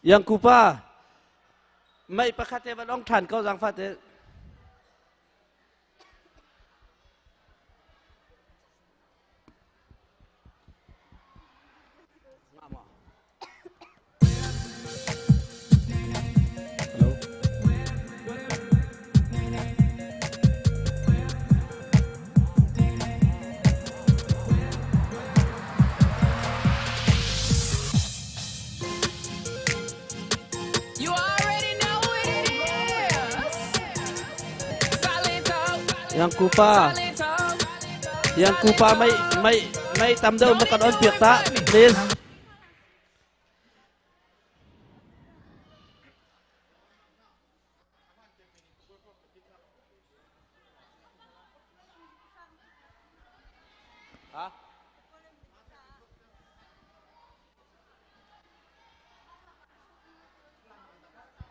Yang kupa mai pakate balong than kau jang fate Yang kupa mai tam đâu mà còn ôn việc ta please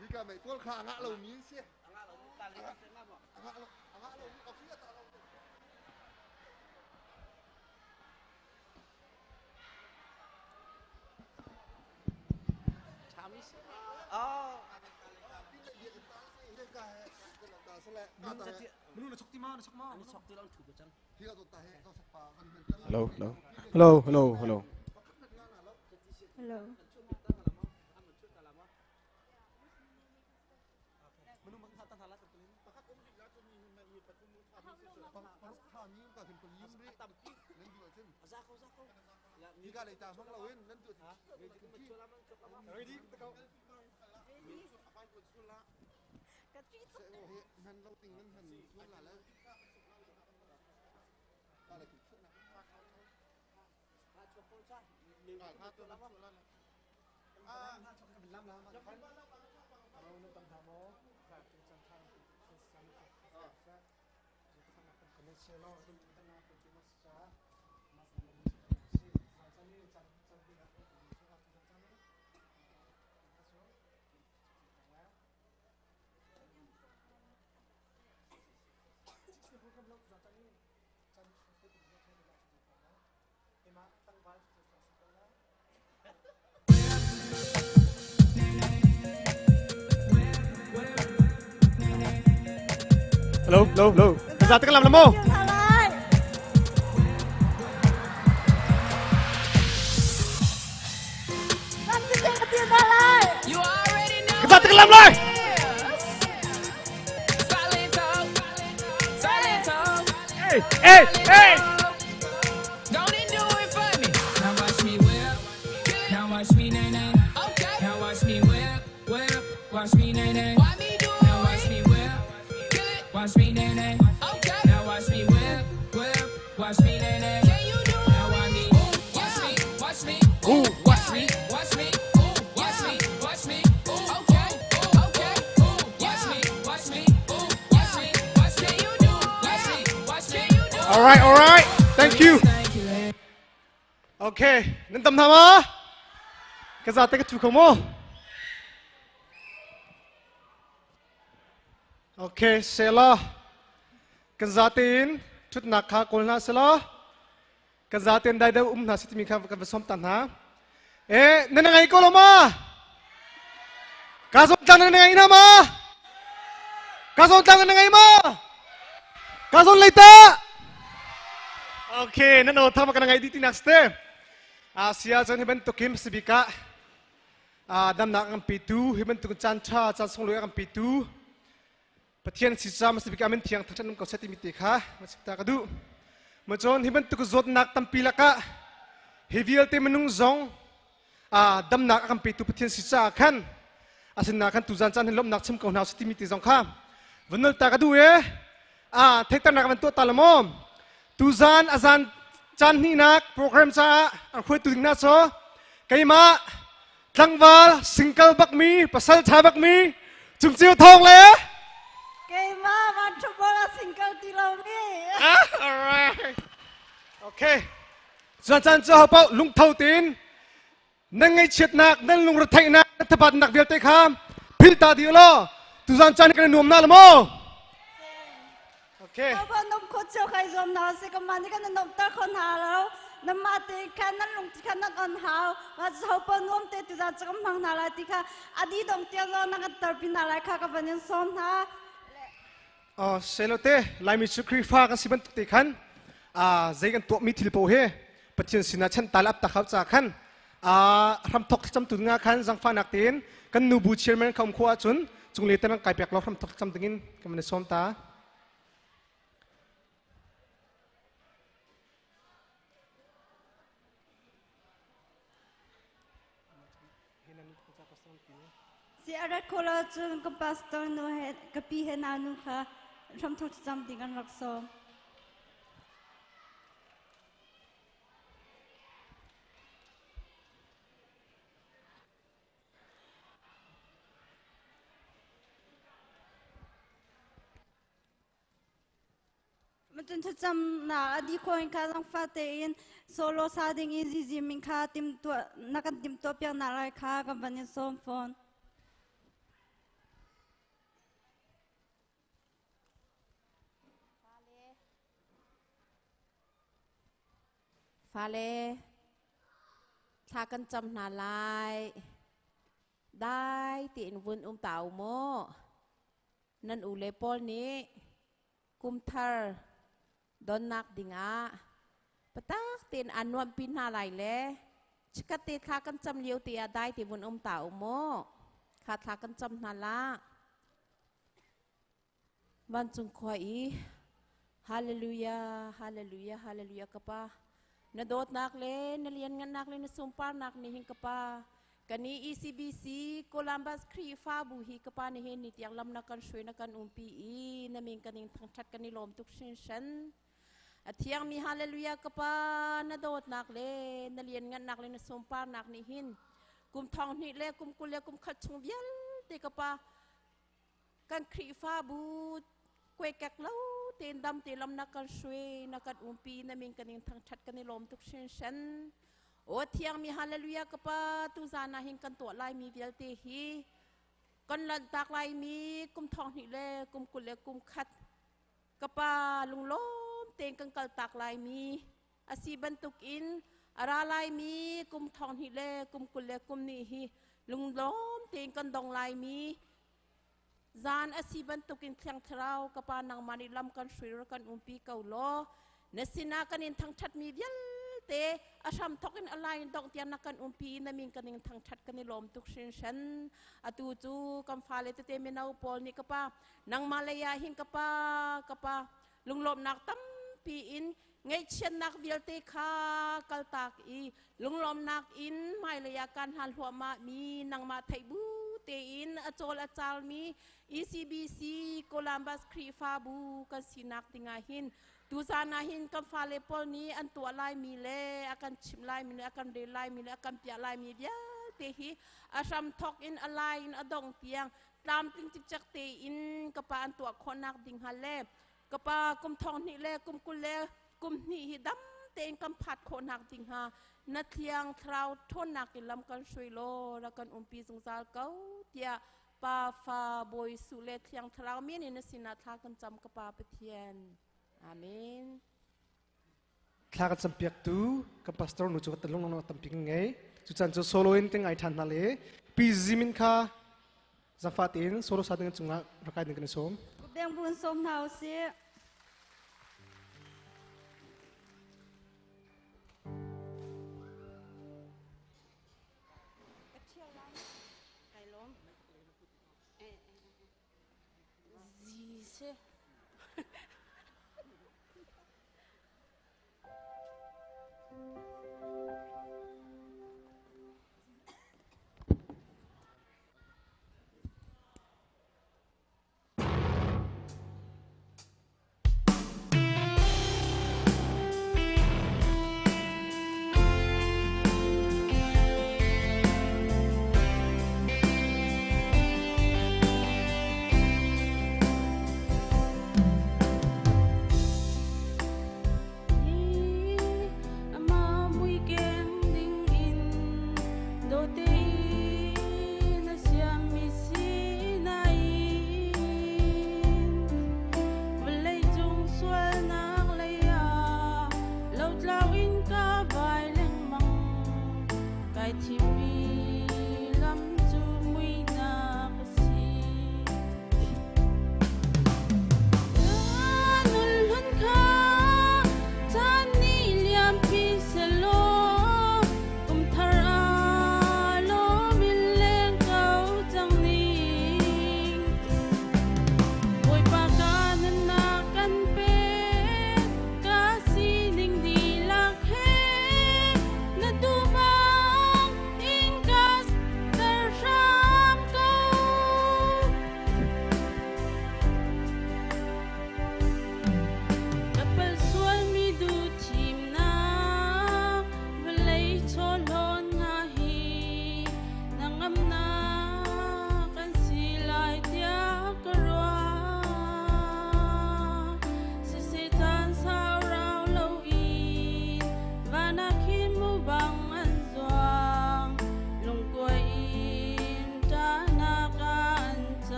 Jika mai tuan kha ngak lo mi sia. Hello, hello, hello, hello, hello. Hello. Jika le ta mang lawin nan tu ha. Ready kita kau. Apa pun sulah. Han lo ting nan han sulah la. Ta le ki sulah. Ha chokol cha. Ha tu la sulah. Lam lam. Mau nu tam tha mo. Ka tu chan tha. Connection lo tu tana tu sa. Hello, hello, hello. Ra tức làm lắm không? Ra tức làm lại. Hey, hey, hey. Don't it do it for me? Now watch me whip. Now watch me nay nay. Okay. Now watch me whip, whip. Watch me nay nay. Why me do it? Now watch me whip. Watch me nay nay. Okay. Now watch me whip, whip. Watch me nay nay. Can you do it? Now watch me. Watch me, watch me. Ooh, watch me, watch me. Ooh, watch me, watch me. Ooh, okay, okay. Ooh, watch me, watch me. Ooh, watch me, watch me. You do it. Watch me, watch me. You do it. All right, all right. Thank you. Okay, nên tâm tham á. Cái gì cái chú không mô. Okay, xe lo. Cái gì tin chút nạc khá cô na xe lo. Cái gì tin đại đâu na sĩ mình khá cái vật tàn ha. Ê, nên ngay cô lo mà. Cái gì tàn nên ngay na mà. Cái gì tàn nên ngay mà. Cái gì lấy ta. Okay, nên ở thăm cái ngay đi tin next step. Asia jan hiban to kim sibika dam nak ang pitu hiban to chan cha chan song loya ang pitu pathian si sam sibika men thiang thang ko seti miti kha masita kadu machon hiban to zot nak tam pilaka hevial te menung zong dam nak ang pitu pathian si cha khan asin nak khan tu jan chan lom nak chim ko na seti miti zong kha vanal ta kadu thekta nak man to talamom tu jan azan chan ni nak program sa ang khoi tu na so kay ma tlangwal single bak mi pasal cha bak mi chung chiu thong le Kay ma man chubola single tilo mi. Alright. Okay. Chan chan cho pau lung thau tin nang ngai chet nak nan lung rathai nak thabat nak vel te kham phil ta di lo tu jan chan kan nuam na lamo Okay. Aba nom ko cho kay zom na si kamani kan nom ta kon halo. น้ำมาตีแค่นั้นลงที่แค่นั้นอ่อนหาวว่าจะเอาปนวมเตตุจะกำลังนาลายที่ค่ะอดีตดงเตียรอนักตร์ปินาลายค่ะกับวันนี้ซ้อมนะเซโลเต้ลายมิสุครีฟ้ากันสิบันตุติขันใจกันตัวมีทิลโปเฮปัจจุบันสินะฉันตาลับตาเขาจากขันรำทอกจำตุงาขันจังฟ้านักเตียนกันนูบูเชียร์แมนคำขวาจุนจุงเลตันไก่เปียกเรารำทอกจำตุงินกันมันซ้อมตาเสียอะไรคนละจุนกับพาสตอร์นูเฮกับพี่เฮนานูค่ะรำทอกจำติกันรักซ้อมมันจนจำนาอดีตคนข้าต้องฟาเตอินโซโลซาดิงอีซีมิงข้าติมตัวนักติมตัวเปียกนาไรข้ากับวันนี้ซ้อมฟอนฟาเลถ้ากันจำนาลายได้ตีนวุนเต่าโมนั่นอุเลปอลนี้กุมเธอดอนนักดิงอาปะตักตีนอันวันปีนาลายเล่ชิกติถ้ากันจำเลี้ยวตีได้ตีวุนเต่าโมข้าถ้ากันจำนาลาวันจุงคอยฮาเลลูยาฮาเลลูยาฮาเลลูยากะปะนาโดดนักเล่นเรียนกันนักเล่นสุมปานักนี่หิงกะปากันนี้ ECBC โคลัมบัสครีฟ้าบุฮีกะปานี่เห็นนิดอย่างลำนักกันช่วยนักกันปีนั่นมีกันนิงทั้งชัดกันนี่ลมทุกชิ้นชั้นเที่ยงมีฮาเลลูยากะปานาโดดนักเล่นเรียนกันนักเล่นสุมปานักนี่หินกุมทองนี่เล่กุมกุลเล่กุมขัดชงเบียลเด็กกะปากันครีฟ้าบูกวยแกกเล่าเตียนดำเตียนลำนักกันช่วยนักกันปีนั่นมีกันนิงทั้งชัดกันนี่ลมทุกชิ้นชั้นโอ้เที่ยงมีฮาเลลูยากะปะตุซานาหิงกันตัวลายมีเวลเตฮีกันลันตากลายมีกุมทองหิเลกุมกุลเลกุมขัดกะปะลุงล้มเตียงกันกัลตากลายมีอาศีบันตุกอินอาราลายมีกุมทองหิเลกุมกุลเลกุมนี่ฮีลุงล้มเตียงกันดองลายมีจานอาศีบันตุกินเทียงเท้ากะปะนางมานิลำกันช่วยรักันปีเก่าล้อเนสินากันอินทั้งชัดมีเวลเตอาชามทกินอะไรดองเตียนนักกันปีนั่นมีกันยังทางชัดกันในลมทุกชิ้นชั้นอตูจูกำฟ้าเลตเตเมนาอุปอลนี่กะป้านางมาเลยาหินกะป้าลุงลมนักตั้มปีอินไงเช่นนักเวลเตคากัลตากอีลุงลมนักอินไม่เลยาการหันหัวมามีนางมาไทบูเตอินอโจลอาจารมี ECBC โคลัมบัสครีฟาบูกันสินักติงาหินดูซานาหินกับฟาเลปอลนี้อันตัวลายมีเล่อาการชิมลายมีเล่อาการเดลายมีเล่อาการเปียลายมีเดียเตหีอาชัมทอกอินอะไรอินอดองเตียงตามติงจิกจักเตอินกับปาอันตัวคนนักดิงฮัลเล่กับปากุมทองนี่เล่กุมกุลเล่กุมนี่ฮิดัมเตงกำผัดคนนักดิงฮานัดเทียงทราวทนนักอินลำกันช่วยโลแล้วกันปีสงสารเก้าเตียปาฟาบอยสุเลเทียงทราวเมียนนสินาทากันจำกับปาเปเทียนอาเมนข้ากันสัมผัสดูกับพาสตอร์นุจุกัตลงนองตัมพิงไงจุดจันจะโซโลอินติงไอทันนั่นเลยปีซิมินข้าจังฟาตินโซโลซาดิงจุงะรักกันกันสมกูเบียงบุญสมเฮาเสีย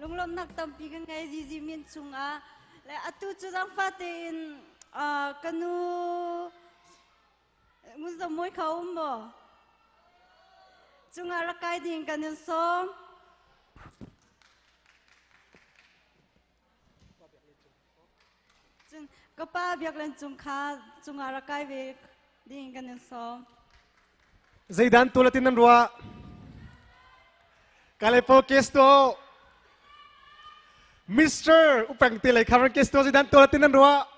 ลุงลมนักตำปีกันไงจีมินจุงอาและอตุจุดังฟาเตนกันนูมุสมวยเขาบ่จุงอาละกายดิ่งกันยังซ้อมจุงก็ป้าเบียกเล่นจุงขาจุงอาละกายเวกดิ่งกันยังซ้อม Zaidan tulatin ng ruwa. Kalay po kesto. Mr. Upang tilay karon kesto Zaidan tulatin ng ruwa.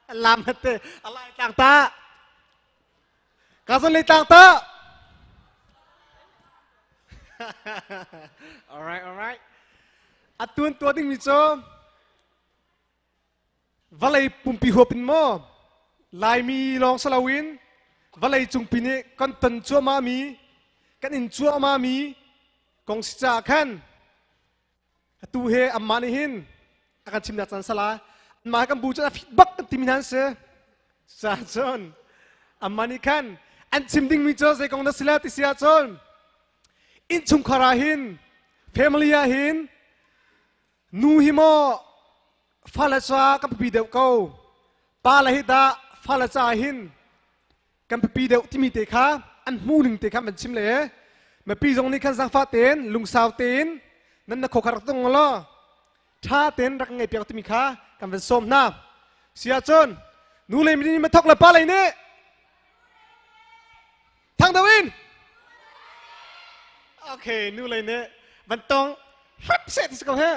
Alamat eh. Alay tang ta. Kason lay tang ta. Alright. At tuwan ding miso. Valay pumpihopin mo. Lai mi long salawin. Valay chung pini kan tan chua mami kan in chua mami kong si cha kan tu he amani hin akan chim na chan sala ma kan bu cha feedback timinan se sa chon amani kan an chim ding mi cho se kong na sila ti sia chon in chung khara hin family ya hin nu hi mo phala cha kan pi deu ko pa la hi da phala cha hinกันปีเดียวที่มีเตะขาอันมูหนึ่งเตะขามันชิมเลยมาปีตรงนี้ขันสังฟ้าเต้นลุงสาวเต้นนั่นนักขอคาร์ตงล้อท่าเต้นรักไงเปียกที่มีขากันเป็นส้มน้ำเสียจนนู่เลยมีมาทอกเลยป้าอะไรเนี่ยทางดาวินโอเคนู่เลยเนี่ยมันต้องฮับเสร็จสิครับเฮ้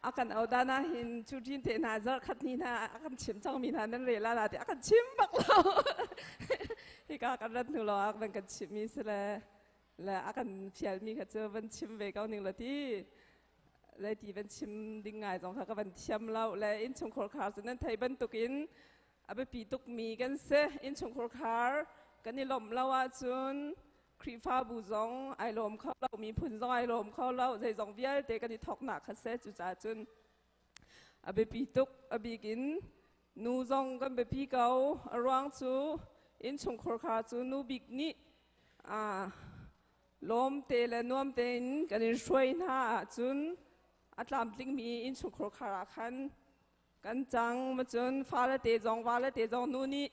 akan audana hin chujin te na zar khatni na akan chim chang mi na nan rela la te akan chim bak lo hi ka kan rat nu lo ak ban kan chim mi sele la akan phial mi kha chu ban chim ve kau ning la ti la ti ban chim ding ngai jong kha ka ban thiam lo la in chung khor khar chu nan thai ban tukin abe pi tuk mi kan se in chung khor khar kan ni lom lawa chunครีฟ้าบูจงไอลมเข้าเรามีพุ่นจงไอลมเข้าเราใจจงเวียเตกันที่ทอกหนักคัสเซจุจ่าจุนอาเบปีตุกอาบีกินนูจงกันเบปีเกาอรวงจูอินชงคอร์คาจูนูบิกนี่ลมเตและนวมเตนกันช่วยหน้าจุนอัตลามลิงมีอินชงคอร์คาคันกันจังมาจุนฟ้าละเตจงฟ้าละเตจงนูนี่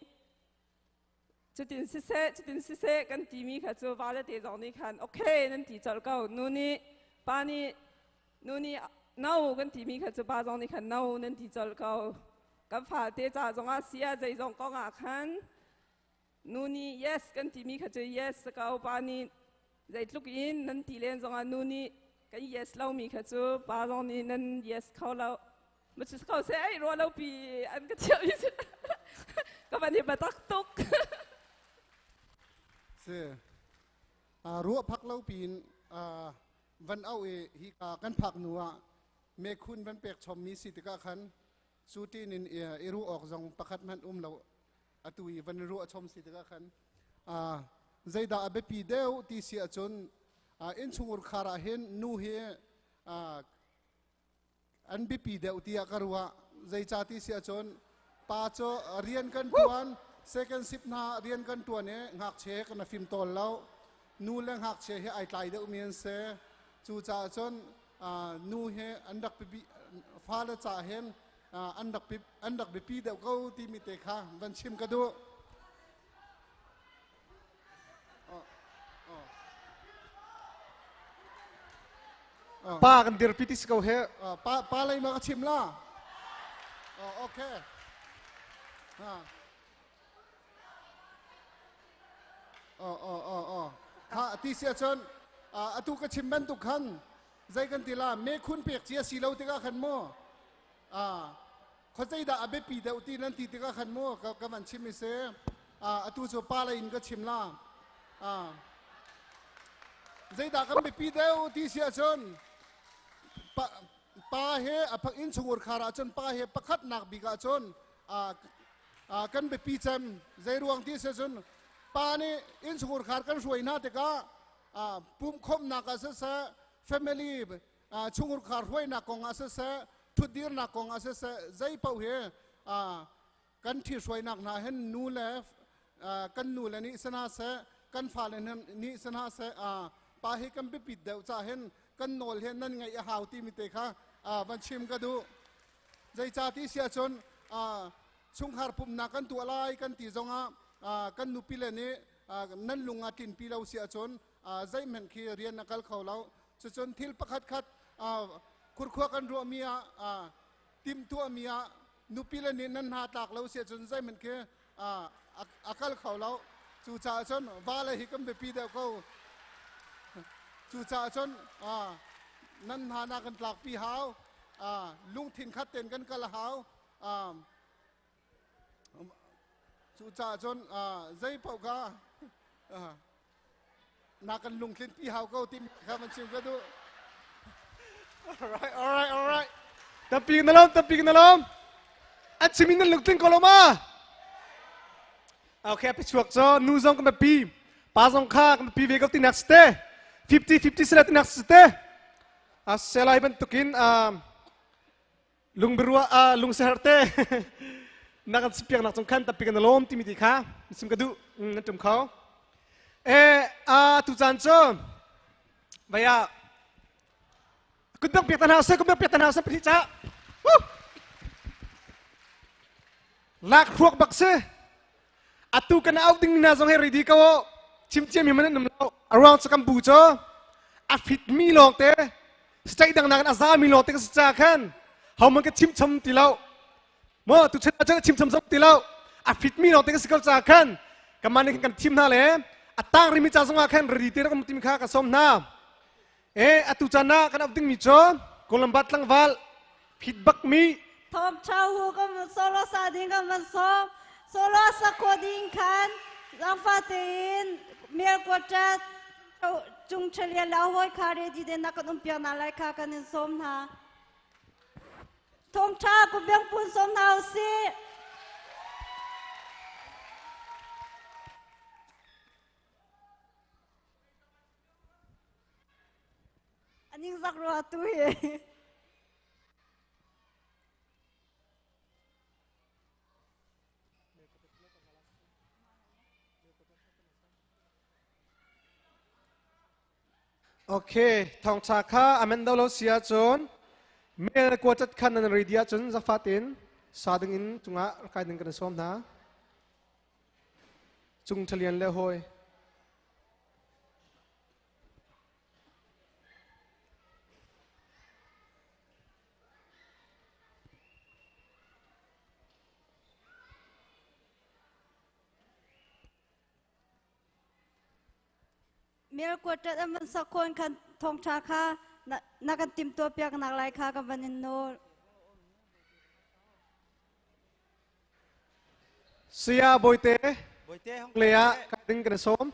จุดสิเซกันทีมีค่ะจูว่าแล้วเดี๋ยวตอนนี้คันโอเคนั่นที่จะเก่านู่นนี่ป้านี่นู่นนี่น่ากันทีมีค่ะจูป้าตอนนี้คันน่านั่นที่จะเก่ากับฝ่าเดี๋ยวจะจงอาเซียใจจงก้องอาคันนู่นนี่ yes กันทีมีค่ะจู yes เก่าป้านี่ใจลุกอินนั่นที่เล่นจงอานู่นนี่กัน yes เรามีค่ะจูป้าตอนนี้นั่น yes เขาเรามันจะเขาเสียไอ้รัวเราปีอันก็เที่ยวอยู่ก็วันนี้มาตักตุกรัวพักเล่าปีนวันเอาฮิกากันพักนัวเมคุณวันเปียกชมมีสิทธิกาขันสูตีนินรู้ออกจงประคัดมันเราอตุยวันรู้ชมสิทธิกาขันใจดาเบปีเดียวที่เสียจนอินชงอุรคาราเห็นนูเฮอันเบปีเดียวที่อาการว่าใจจ่าที่เสียจนป้าโจเรียนกันทุกวันsecond sip na rian kan tu ne ngak che kan film tol lau nu leng hak che he ai tlai de umien se chu cha chon nu he andak pi fa la cha hen andak bi pi de ko ti mi te kha ban chim ka doป้ากันเดือดพิธีสกาวเฮป้าอะไรมาก็ชิมล่ะโอเคข้าที่เสียชนตุกชิมบันตุกขันใจกันทีละเมคุณเปียกเสียสีเราติกาขันโม่เขาใจด่าเบปีเดาตีนั่นตีติกาขันโม่กับมันชิมมิเซตุโซป้าอะไรอินก็ชิมล่ะใจด่ากันเบปีเดาที่เสียชนป้าเฮพักอินชงอุรคาราชนป้าเฮประคัดหนักบิกาชนกันเบปีจำใจรวงที่เสียชนป้านี่อินสกุลขาดกันช่วยน่าแต่ก็ปุ่มคมนักอาเซแฟมิลี่ชุงุลขาดช่วยนักกองอาเซทุดดีนักกองอาเซใจเป่าเฮกันที่ช่วยนักน่าเห็นนูเลกันนูเลนี่สนาเซกันฟ้าเลนี่สนาเซ ปาให้กันไปปิดเดี๋ยวจะเห็นกันโนลเห็นนั่นไงหาวที่มิเตค่ะมันชิมกันดูใจจ่าที่เสียจนช่วงหาปุ่มนักกันตัวลายกันตีจงกันนุปิเลนี้นั่นลุงกินปีเราเสียจนใจเหม็นขี้เรียนนักเขาเราจนทิลประคัดคุดขั้วกันรัวเมียติมตัวเมียนุปิเลนี้นั่นหาตากเราเสียจนใจเหม็นขี้อากาศเขาเราจู่จ่าจนว่าอะไรฮิกันไปปีเดียวเขาจู่จ่าจนนั่นหานากันปลากปีหาวลุงถิ่นคัดเต็นกันกันละหาวจู่จ่าจนใจเป่ากานากันลุงถิ่นปีหาวเขาติมข้ามันชิมกันดู alright tapi na lom at siminan lugtin koloma okay pichuak so nuzong kan pi pasong kha kan pi vegap ti next day 50 sila ti next day selai ban tukin lung berua lung seharte nakan sipiang nak songkan tapi kan lom ti miti kha sim kadu natum khau tu jancho baya kundang piatan hasa pilica lak ruak bakse atu kana outing na zong ready ka wo chim himan nam around sa kambucho afit mi long te stai dang nakan azam mi long te ka sa khan how man ka chim cham tilaw mo tu chha chim cham zok tilaw afit mi long te ka sikal sa khan kamani kan chim na le atang rimi cha zong khan ready te ka mutim kha ka som na atu chana kan outing mi cho kolambat lang val feedback mi Tom Chow ka man solo sading ka man solo sa koding kan lang fatin mir ko chat chung chelia la hoi khare di den na kan umpia na lai kha kan som na Tom Chow ko byang pun som na si aning zakro atu he Okay, thong chaka amen daw lo siya chon. Mer ko chat khan nan redia chon za fatin sading in tunga kaidin kan som na. Chung thalian le hoi. mir ko chat aman sakon kan thong cha kha na kan tim to pyak nak lai kha ka banin no Siya boite hong lea kaidin kan som.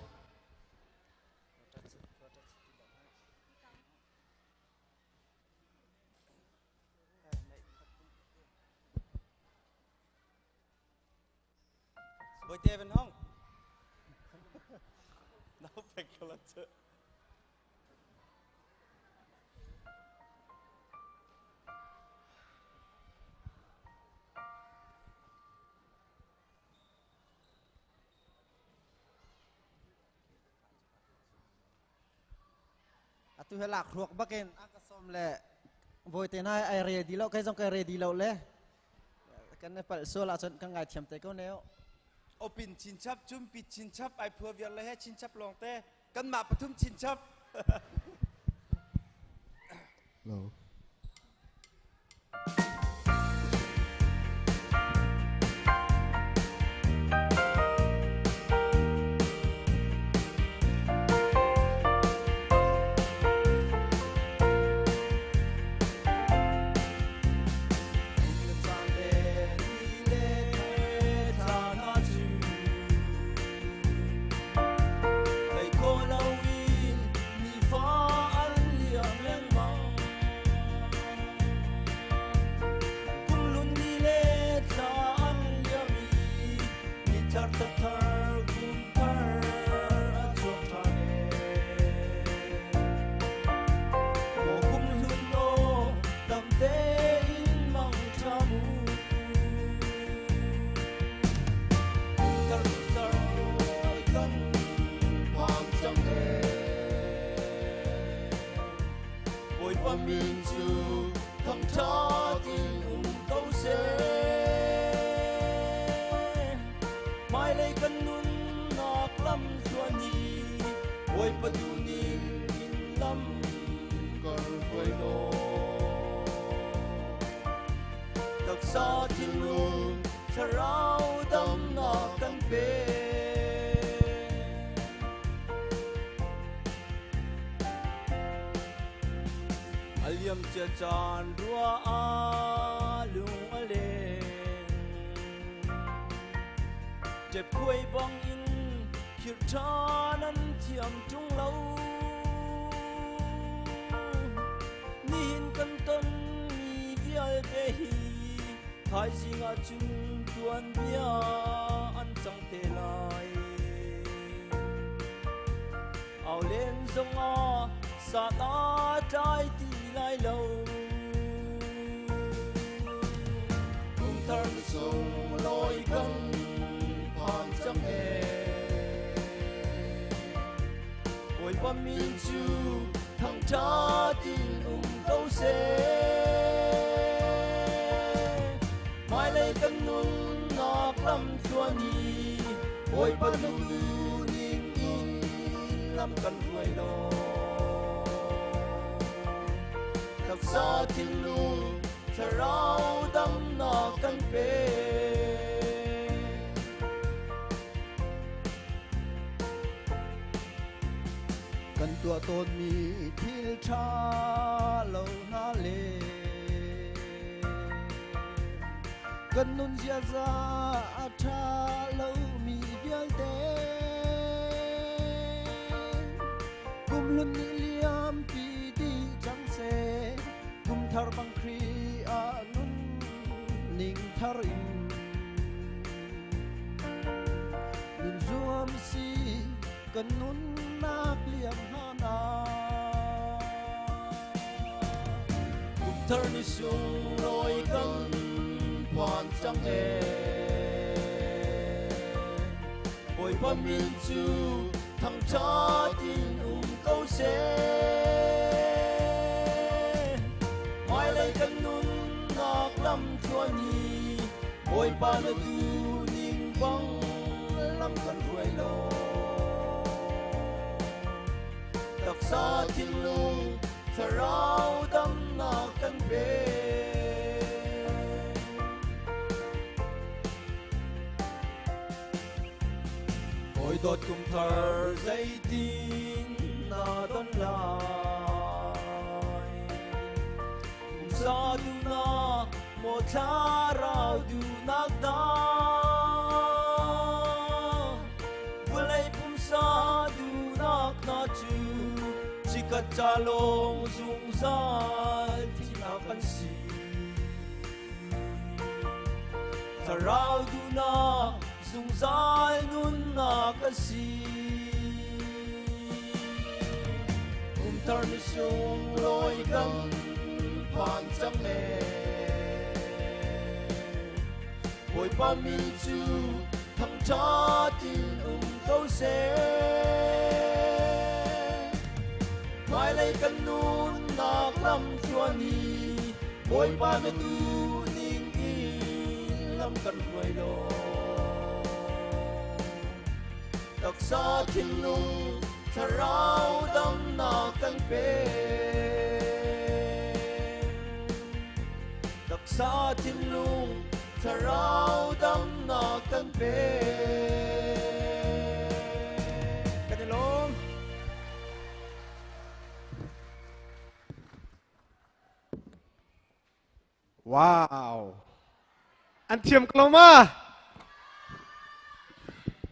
Boite ben hong no pekkalat atu helak ruak baken akasom le boite nai ai ready lo kai jong kai ready lo le kan ne pal so la chon kan ngai thiam te ko neo opin chin chap chum pi chin chap ai phua vial le he chin chap long te kan ma pathum chin chap Hello. Thầy cô lâu in, mi phó ăn liệm lên mong pa min chu thang cha tin câu se mai lấy căn nun nạc lâm xuân ni ôi pa tu ning in lâm còn quay nô đặc sa tin luôn sa rau đâm nạc căn bê aliam chia chan rua a lung a le chep khuây bang in khir cha nan thiam chung lâu ni hin kan ton mi vial be hi thai singa chung tuan bia an chang te lai ao lên sông a sa ta trái tim lại lâu cùng thân sông lối cân hoàn chẳng hề ôi ba min chu thằng cha tin câu se mai lấy cân nun nạc lâm chua ni ôi ba lu ning in lâm cần quay lo đặc sa thiên lu sa rau đâm nọ căn bê căn tua tôn mi thil cha lâu na lê căn nun zia za cha lâu mi vial te kum lun ni liam pi di chang se kum thar bang kri a nun ning thar in nun zuam si kan nun nak liam hana kum thar ni sung loi kan hoàn chẳng hề ôi ba min chu thằng cha tin câu se mai lấy căn nun nạc lâm chua ni ôi ba la tu ning bang lâm căn ruồi lo đặc sa thiên lu sa rau đâm nạc căn bê ôi đột cùng thở dây tin na đón lại cùng sa du na một cha rau du nạc da vừa lấy cùng sa du nạc na chu chỉ cất cha long dung sa thì na căn si sa rau du na dung sai nun na kasi thar ni sung loi kan phan chang me ôi ba mi chu thằng cha tin câu se mai lấy căn nun nạc lâm chua ni ôi ba mi tu ning in lâm căn quay lo đặc sa thiên lu sa rau đâm nọ căn bê đặc sa thiên lu sa rau đâm nọ căn bê cái này luôn wow anh thiêm kloma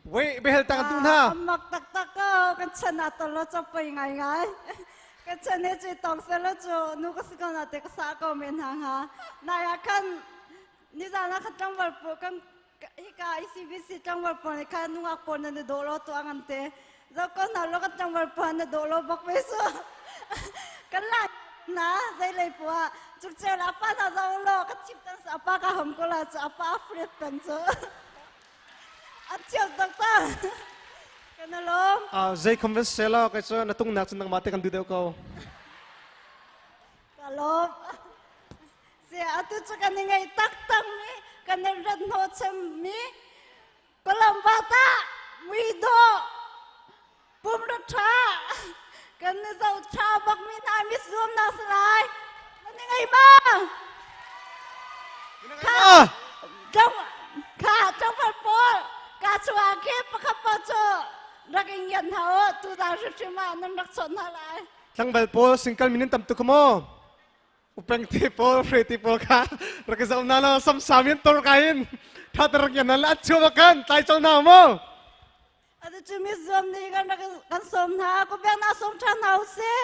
vậy behel tangan tu na mặc tắc tắc câu cái chân à tao lo cho bay ngay ngay cái chân này chỉ tông sẽ lo cho nu cái sự nào để cái sao câu miền hàng ha này kan ni ra na khát trong vật bộ kan cái ICBC trong vật bộ này kan nu ngak bộ này đồ lo to anh te rồi con nào lo khát trong vật bộ này đồ lo bọc về số cái là na dây lấy bộ chụp chơi là apa na rồi lo cái chip tăng apa cái hầm cô là apa African cần số at chiều doctor cái nào lo dây convince sela cái số na tung nak senang mati kan duduk kau Kalop. Siya ato sa kaningay taktang mi. Kanirad no sa mi. Palambata. Wido. Pumrata. Kanisaw chabak mi nami zoom na salay. Kaningay ma. Ah! Trong Paul. Kasuaki pakapacho. Naging yan hao. 2005 nang nakson halay. Tlang balpo singkal minin tamtu kamo. Upeng tipo po ka. Rakasa unala samsamin tor kain. Tatarag yan nala at sumakan. Tayo sa una mo. Ada cumi zoom ni kan kan som na aku biar nak som chan hau se.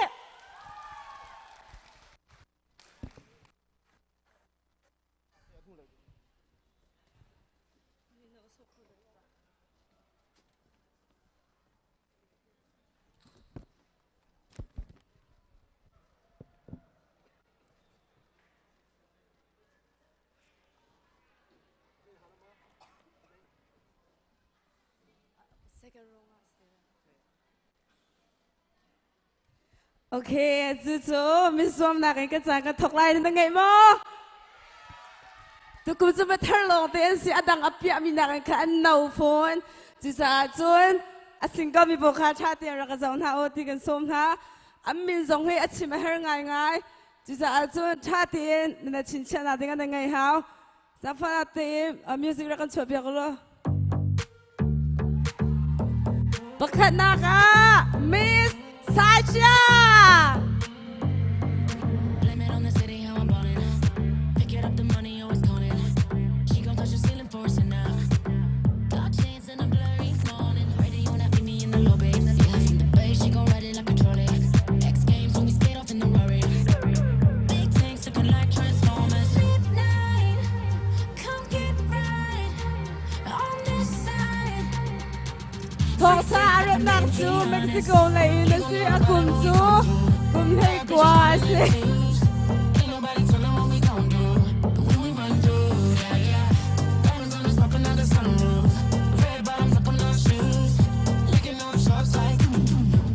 Okay, Zuzu, Miss Wom na kayo ka ka toklay na ngay mo. Tukum sa matarlong din si adang apya mi na kayo ka anaw phone. Zuza Zun, asing kami po ka chatin ra ka zaun ha o tigan som ha. Amin zong hui at si mahar ngay. Zuza Zun chatin na chincha na tingan na ngay ha. Sa pa natin, music ra kan chobya ko lo. Bakat na ka, Miss Sasha! Blame it on the city, how I'm ballin'. Pick it up, the money always calling. She gon' touch the ceiling, forcing out. Dark shades in a blurry morning. Radio and meet me in the lobby. Yeah, from the bay, she gon' ride it like a trolley. X Games when we skate off in the Rari. Big tanks looking like Transformers. Midnight, come get right on this side. 同沙人南珠，Mexico 嚟那是阿公主，咁係怪事。 Ain't nobody tellin' what we gon' do, but when we run through, yeah, yeah. Diamonds on us popping out the sunroof, red bottoms up on our shoes, licking off shots like,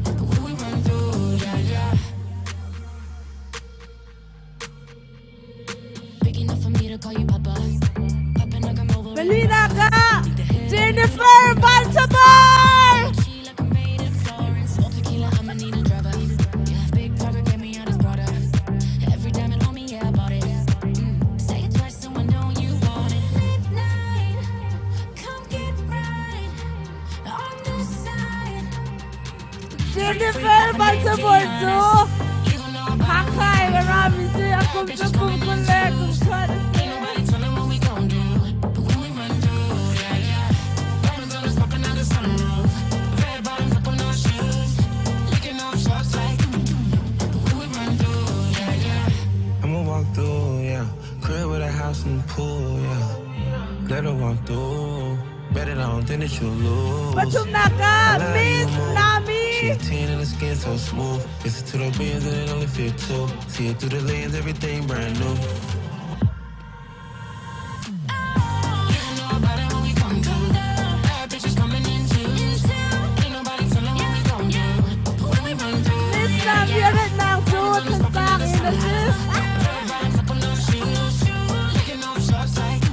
but when we run through, yeah, yeah. Big enough for me to call you Papa, Papa knock him over. Melina ka, Jennifer Baltimore. She like I'm made in Florence, all tequila, I'ma need a driver. Yeah, big target, get me out his Prada. Every diamond on me, yeah, I bought it. Say it twice, so I know you want it. Midnight, come get right on this side. Jennifer Baltimore จู You gon' know พักใครเวลามีเสียกุมจะกุมคนแรกกุมชอบ ain't nobody tellin' what we gon' do, but when we run through, yeah, yeah. Diamonds on us popping out the sunroof, red bottoms up on our shoes, licking off shots like, but when we run through, yeah, yeah. I'ma walk through, yeah. Crib with a house and the pool, yeah. Let her walk through. Bet it on, think that you'll lose. ปทุมนาคา Miss Nami She's 10 and the skin so smooth. Listen to the bands and it only fit two. See it through the lens, everything brand new. You know about it when we come through. Bad bitches coming in twos. Ain't nobody tellin' what we gon' do, but when we run through, Miss Nami เรียกนางจูทั้งสร้างอินดัสทรี red bottoms up on our shoes, licking off shots like,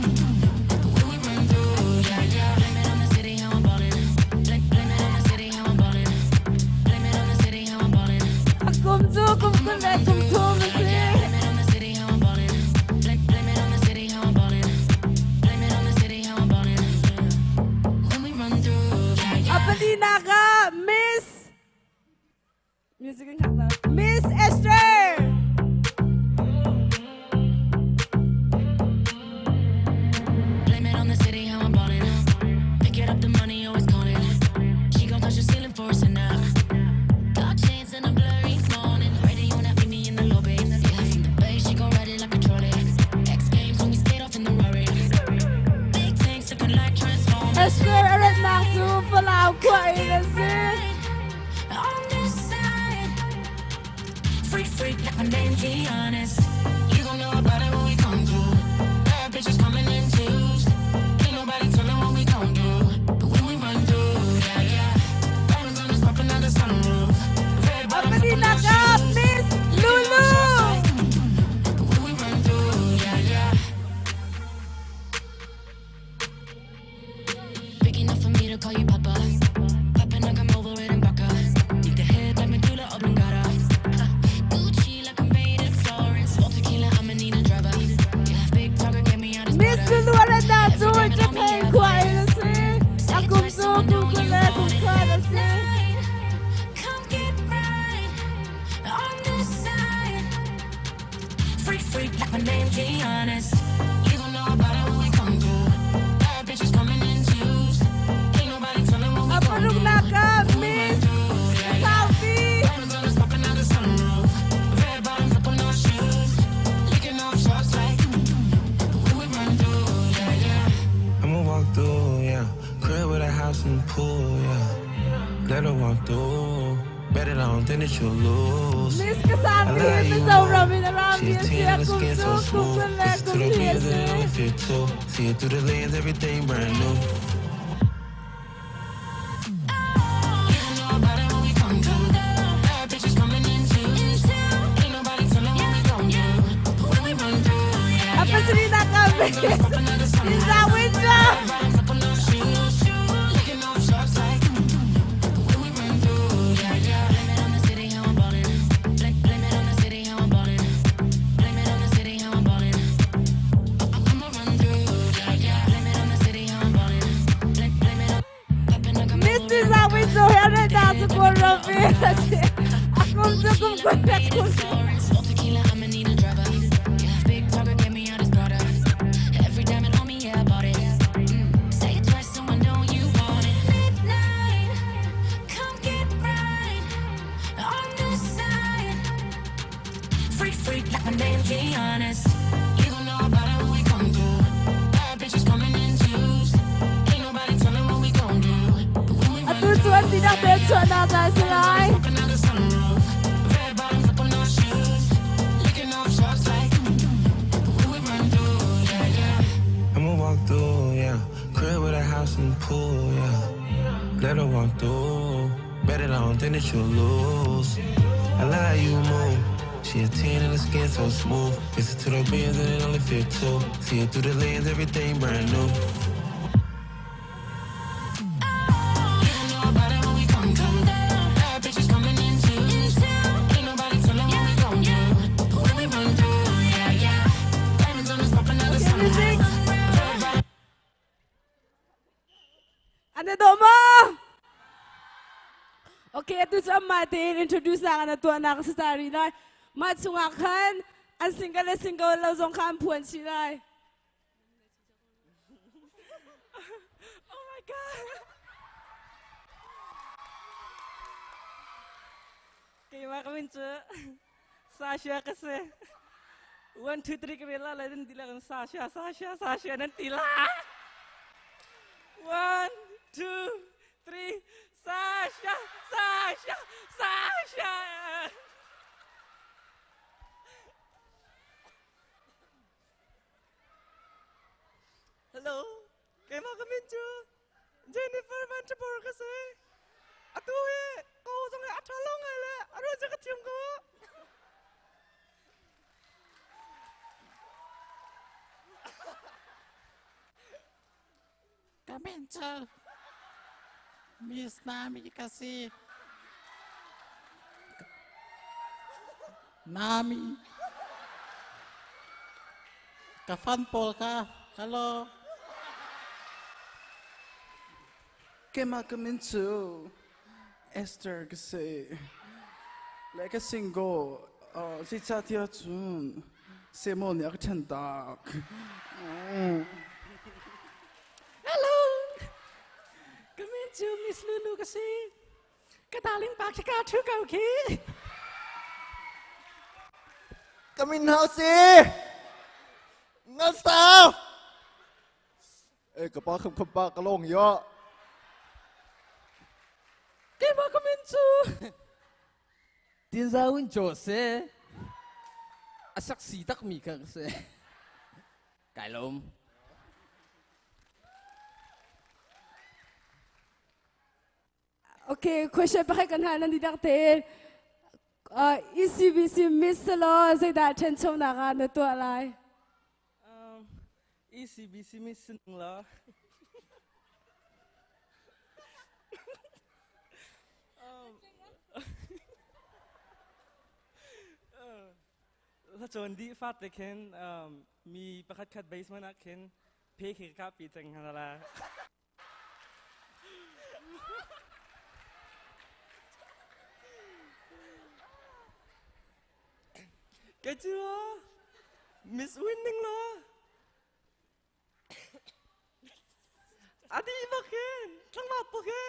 but when we run through, yeah, yeah. Blame it on the city, how I'm ballin'. Blame it on the city, how I'm ballin'. Blame it on the city, how I'm ballin'. กุมจูกุมคนแรกกุมทูมิสิ Blame it on the city, how I'm ballin'. Blame it on the city, how I'm ballin'. Blame it on the city, how I'm ballin'. When we run through, yeah, อั yeah. ปลีนาคา Miss Music กันค่ะ Miss Esther Blame it on the city, how I'm ballin'. Pick it up, the money always calling. She gon' touch the ceiling, forcing out. Dark shades in a blurry morning. Radio and meet me in the lobby. Yeah, from the bay, she gon' ride it like a trolley. X Games when we skate off in the Rari. Big tanks looking like Transformers. Esther เรียกนางจูฝรั่งกว่าอินดัสทรี On this side, freak, like my name Giannis. You gon' know about it when we come through. Bad bitches coming in twos. Ain't nobody tellin' what we gon' do, but when we run through, yeah, yeah. Diamonds on us popping out the sunroof, red อั bottoms ป up ลี on นา our คา shoes. Miss Lulu like my name Giannis. You gon' know about it when we come through. Bad bitches coming in twos. Ain't nobody telling what we gon' do. Apalong naka, Miss Salvi. Diamonds on us popping out the sunroof. Red bottoms up on no shoes. Licking off shots like when we run through. Yeah, yeah. I'ma walk through, yeah. Crib with a house and pool, yeah. Let her walk through. Bet it, I don't think that you'll lose. Miss I Kasabi, lie, you Miss know. Auramin around She's here. 10 Siya and the skin so kung smooth. select Listen to the beats and it only kung fit too. See it through the lens, everything brand new. You gon' know about it when we come through. Bad bitches coming in twos. Ain't nobody telling what we gon' do. When we run through, yeah, Apa sini nak kami? Bisa window. bottoms up on no shoes. Licking off shots like when we run through, yeah, yeah. Blame it on the city, how I'm ballin'. Blame it on the city, how I'm ballin'. Blame it on the city, how I'm ballin'. I'ma run through, yeah, yeah. Blame it on the city, how I'm ballin'. Blame it on. Poppin' like I'm Miss bisa window. Yana dah sekolah Rafi. Aku cukup kuat Florence, no tequila, I'ma need a driver. Yeah, big talker, get me out his brother. Every diamond on me, yeah, I bought it. Say it twice, so I know you want it. Midnight, come get right on this side. Freak, freak, like my name Giannis. You gon' know about it when we come through. Bad bitches coming in twos. Ain't nobody telling what we gon' do. But when we run Atu tuan tidak tercuat nada selai. Popping out the sunroof. Red bottoms up on no shoes. Licking off shots like when we run through, yeah, yeah. I'ma walk through, yeah. Crib with a house and pool, yeah. Let her walk through. Bet it, I don't think that you'll lose. I lie, you move. She a 10 and the skin so smooth. Listen to the beats and it only fit two. See it through the lens, everything brand new. You gon' know about it when we come through. Bad bitches coming in twos. Ain't nobody telling what we gon' do. But when we run through, yeah, yeah. Diamonds on us popping out the Music. sunroof. Ano daw mo? Okay, ito sa Martin. Introduce na ka na tuwa na ka sa story na. Matsungakan, ang single na single lang zong kampuan sila. Oh my God! Kaya mga kamincho, Sasha kasi. 1, 2, 3 kabila, lain tila kan Sasha, nan tila. 1, 2, 3, Sasha. Hello, kaya mga kamincho, Jennifer Vantabor kasi. Ato ko sang atalong ala, ano sa katiam ko? Kamincho, Miss Nami kasi. Nami. Kafan Pol ka. Hello. Kema kamincho Esther kasi like a single si chatia chun semon yak chandak. Hello! Kamincho, Miss Lulu kasi. Kadaling pak sa katukaw ki. Kaminhaw si ngal sao kapag kalong yo Kaya mga kamincho. Tinzawin Jose. Asak sitak mika kasi. Kalom. Okay, question pa kay kanhanan di daktin. ECBC Miss Salo, say that tension na ka na to alay. ECBC Miss Sinung la.ถ้าจนดีฟาดเลยเคนมีประคัดคัดเบสมานะเคนเพคกับปีจังฮันละกะจัว Miss Winning lo. Adi makin, lang apa ke?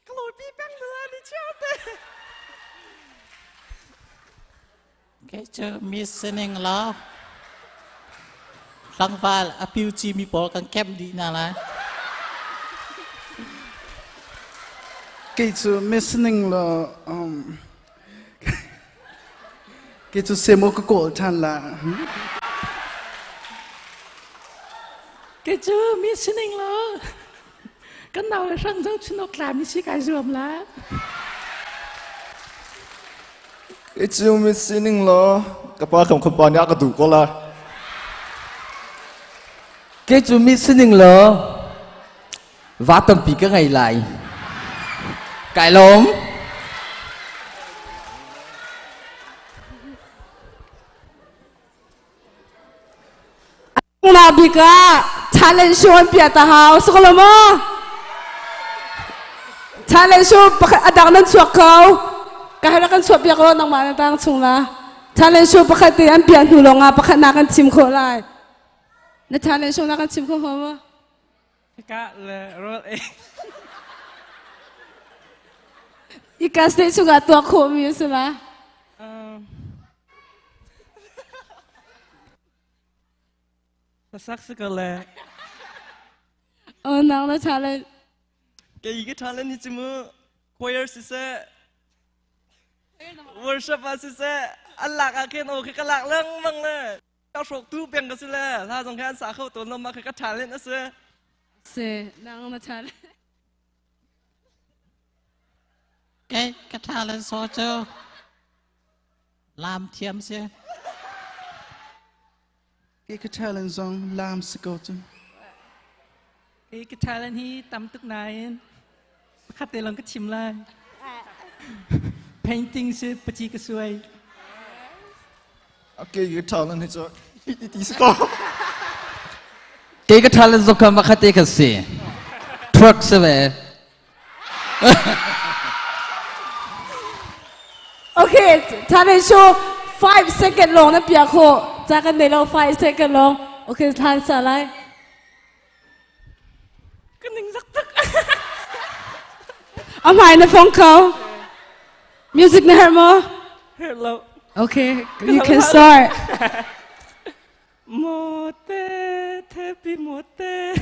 Kalau pipeng dulu ni siapa? cái chờ Miss Sinning lo lăng vào appeal chi mi bỏ càng kém đi nào là cái chú missing là cái chú xem một cái cổ thằng là cái chờ Miss Sinning lo cái nào là sang dấu chú nộp làm như xí cái dùm lá cái chú Miss Sinning lo cái ba không bao nhiêu cái đủ có là Cái chú Miss Sinning lo. Vá tầm phí cái ngày lại. Cái lốm. Nabika talent show ang piyata house ko mo. Talent show adang nan suak kau. Kahit kan suak biak lo nang mana tang sungla. Talent show pakai ang pian hulong nga pakai nakan tim ko lai. Na talent show nakan tim ko mo. Kak le roll Ikas de suga tua ko mi sula. Sasak sekali. Oh nang na talent. Cái talent ni cuma choir sisa. Worship sisa. Allah akan oke kalak lang mang le. Kau sok tu piang kasila. Lah jong kan sa kau tu nama ke talent asa. Se nang na talent. cái thà lên so cho làm thiêm xe cái talent song làm sự cố chứ cái talent hi tắm tức này khát tiền lòng cái chìm lại painting sẽ bật chỉ cái xuôi cái talent này cho đi score Cái talent zo kan makate kasi. Truck se ve. Okay, talent show 5 second long na piak ko. Jakan nilo 5 second long. Okay, talent sa lai. Kening sak. Amai na phone call. Music na hermo. Hello. Okay, you can start. Mote tepi mote.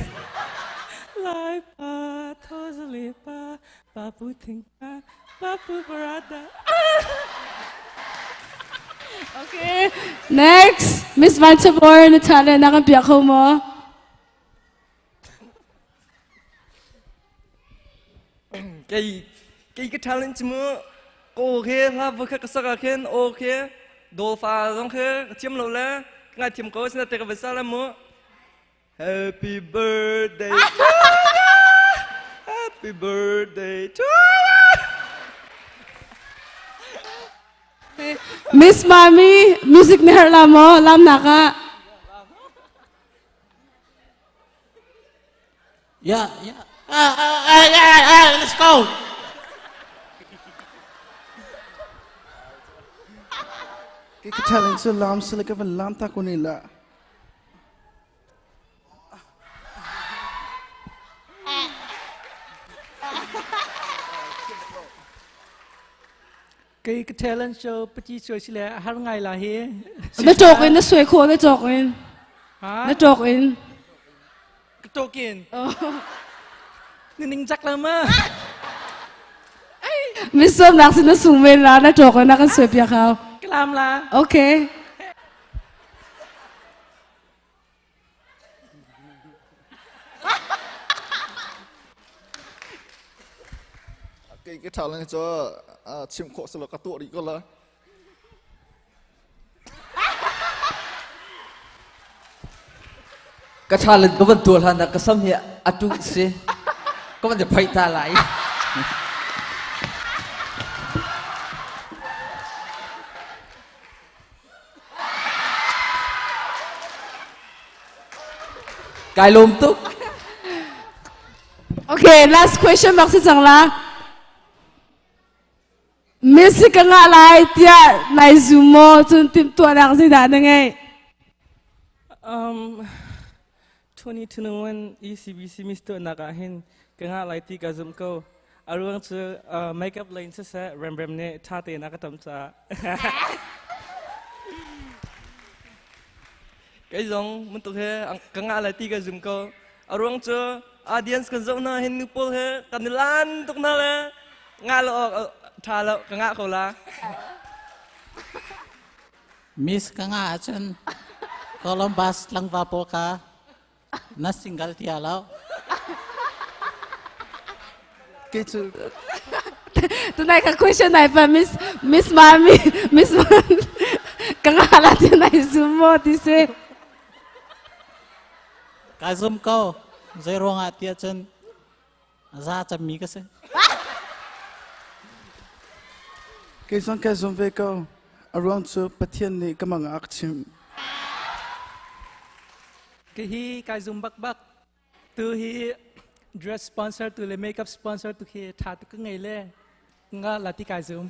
Lai pa thozali pa babu tingpa babu barada. Okay, next, Miss Vantabor na talent na kan piak ko mo. Cái talent cuma okay lah bukan kesalahan okay. Dolfa dong ke cium lo lah. Ngai tim kau sini teka besar lah mu. Happy birthday to you. Happy birthday to you. Miss Mami, music ni her lam mo, lam na ka. yeah let's go cái talent số làm sự cái phần làm ta có này là cái talent show bật chỉ xuôi xí lẹ hai ngày là hi Na joke in, na suy ko, na joke in. hả Na joke in. cái tô kiền Oh. ninh chắc lắm á Miss Som nak sina sumen la, na joke in, na kan suy piak ko. cái làm là Okay. cái talent cho chim khổ sờ cái tuổi đi có là Cái talent có vấn tuột hẳn là cái sâm hiện atu se. Có vấn đề phải ta lại. Cái lùm túc. Okay, last question bak si chang la. Miss ka nga lai tia lai zumo chun tim tua nak si da na ngai. 2021 ECBC Mr. Nakahin kanga laiti kazum ko arung chu makeup line sa rem ne thate nakatam cha cái dòng muốn tụi he kanga laiti kazum ko arung chu audience kan zona hin nupol he kanilan tuk na le ngalo thala kanga ko la Miss ka nga achen Columbus lang vapo ka na single tialaw. Kichu. Tunay ka question na pa Miss Mami kangala din na sumo tise. Ka zoom ko zero nga tia chen za cham mi kasi. Kaysan ka zoom ve ko around so pathian ni kamang akchim. Cái hi cái zoom bak từ hi dress sponsor từ le makeup sponsor từ khi thà từ cái ngày le nga là tí cái zoom.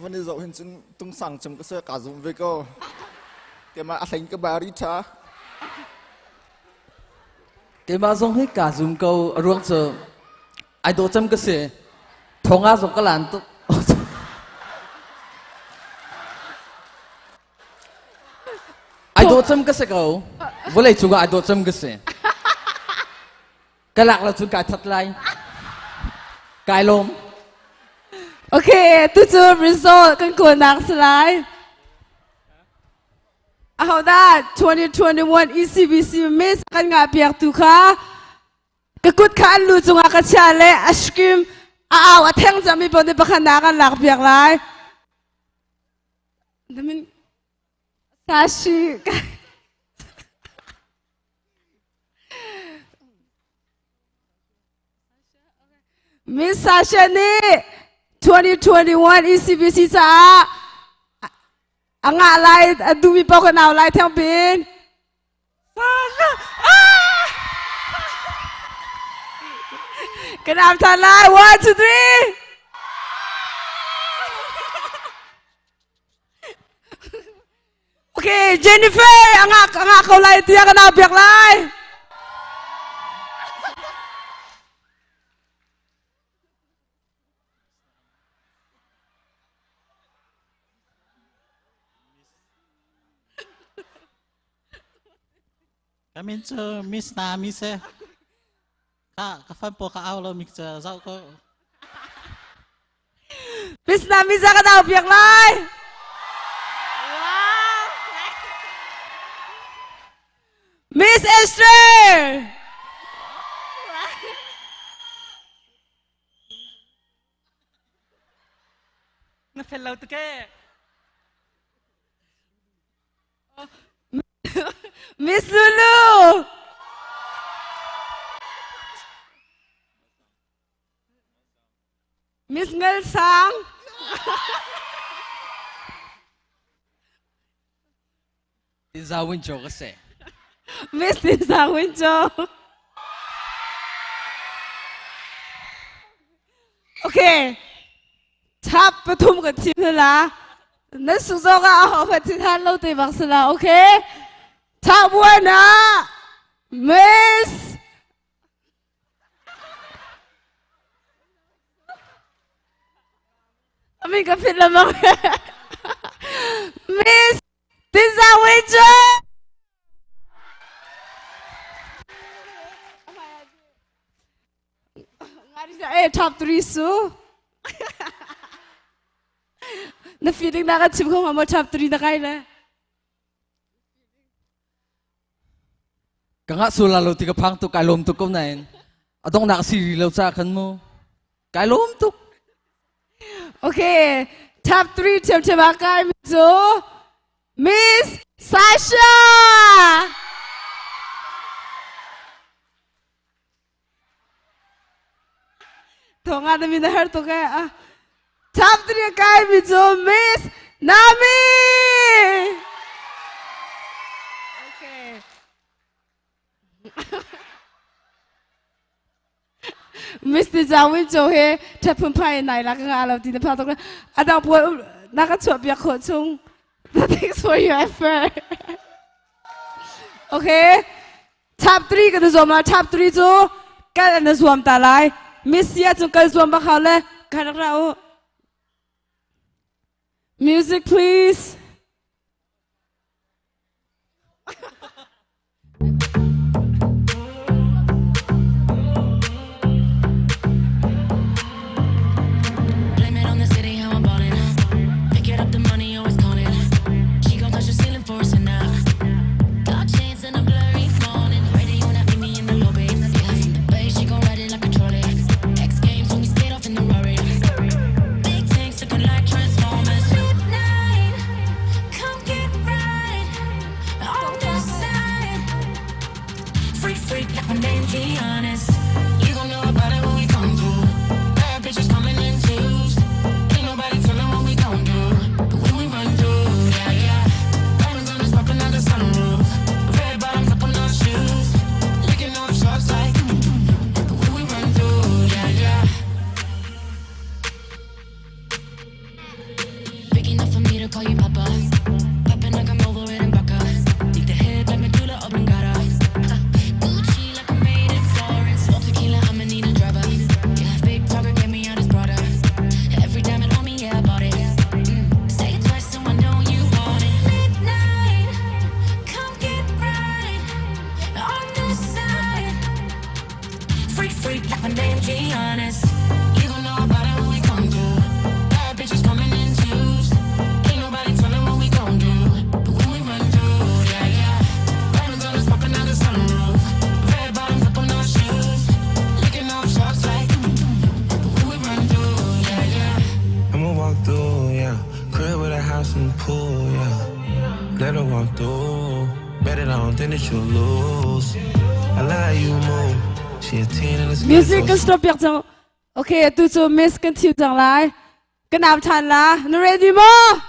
Vấn đề dậu hình chân tung sang chấm cái sơ cả dùng với cô. Cái mà thành cái bà đi cha. Cái mà dùng hết cả dùng câu ruộng giờ ai đồ chấm cái gì thong á dùng cái làn tục. Ai đồ chấm cái gì câu với lại chúng ai đồ chấm cái gì cái lạc là chúng cái thật lại cái lôm. Okay, tu chu result kan ko nak slide. How that 2021 ECBC Miss kan nga piak tu kha. Ka kut khan lu chunga ka chale ashkim a wa theng jami bon de bakhana kan lak piak lai. Damin sashi Miss Sasha ni 2021 ECBC sa ang alay dumi pa ko na alay thang bin kanam talay 1 2 3 Okay Jennifer ang ako lay tiya kana biak lay Kami cho Miss na Miss eh. Ka fan po ka aw lo mix zao ko. Miss na Miss ka daw biak lai. Miss Esther. Na fellow to ke. Miss Lulu. Miss Ngel Sang. Tinza Wincho kasi. Miss Tinza Wincho. Okay. Tap patum ka team nila. Nasuzo ka ako patihan lo tayo baksala, okay? Top winner, Miss Amin kapit lamang Miss Tinza Wincho. Top 3 su. Na feeling na ka chim ko mo top 3 na kay na. Kanga sulalo tiga pang tu kalom tu kom nain. Adong nakasiri law sa akin mo. Kalom tu. Okay, top 3 tim akay medyo Miss Sasha. Tonga na minahar to kaya. Top 3 akay medyo Miss Nami. Okay. Mr. Zhang Winzhou he, 他澎湃奶那个阿老弟的票都个，阿当不那个错别可冲 Thanks for your effort. Okay. Top 3 kan zoom la top 3 chu kan an zoom ta lai. Miss ya chu kan zoom ba khaw le kan ra Music please. Blame it on the city, how I'm ballin'. Pick it up, the money always calling. She gon' touch the ceiling for us and now. Dark chains in a blurry morning. Radio not meet me in the lobby. Yeah, from the bay, she gon' ride it like a trolley. X Games when we skate off in the Rari. Big tanks looking like Transformers. Midnight, come get right on this side. Freak, freak, like my name Giannis. You gon' know about it when we come through. Bad bitches coming in twos. Ain't nobody tellin' what we gon' do. But when we run through, yeah, yeah. Diamonds on us popping out the sunroof. Red bottoms up on our shoes. Licking off shots like. But when we run through, yeah, yeah. Big enough for me to call you Papa. Popping like I'm over it in Baca. Need the head like Medulla oblongata. Gucci like I'm made in Florence. Smoke tequila, I'ma need a driver. Yeah, big talker, get me out his brother. Every diamond on me, yeah, I bought it. Say it twice so I know you want it. Midnight, come get right on this side. Freak, freak, like my name Giannis. You gon' know about it when we come through. Bad bitches coming in twos. Ain't nobody tellin' what we gon' do. But when we run through, yeah, yeah. Diamonds on us popping out the sunroof. Red bottoms up on our shoes. Licking off shots like. But when we run through, yeah, yeah. I'ma walk through, yeah. Crib with a house and pool, yeah. Let her walk through. Bet it, I don't think that you'll lose. I like how you move. She a 10 and a skin. Music kan stop yak chang. Okay, tu chu miss kan thiu chang lai. Kan nam chan la. No ready mo?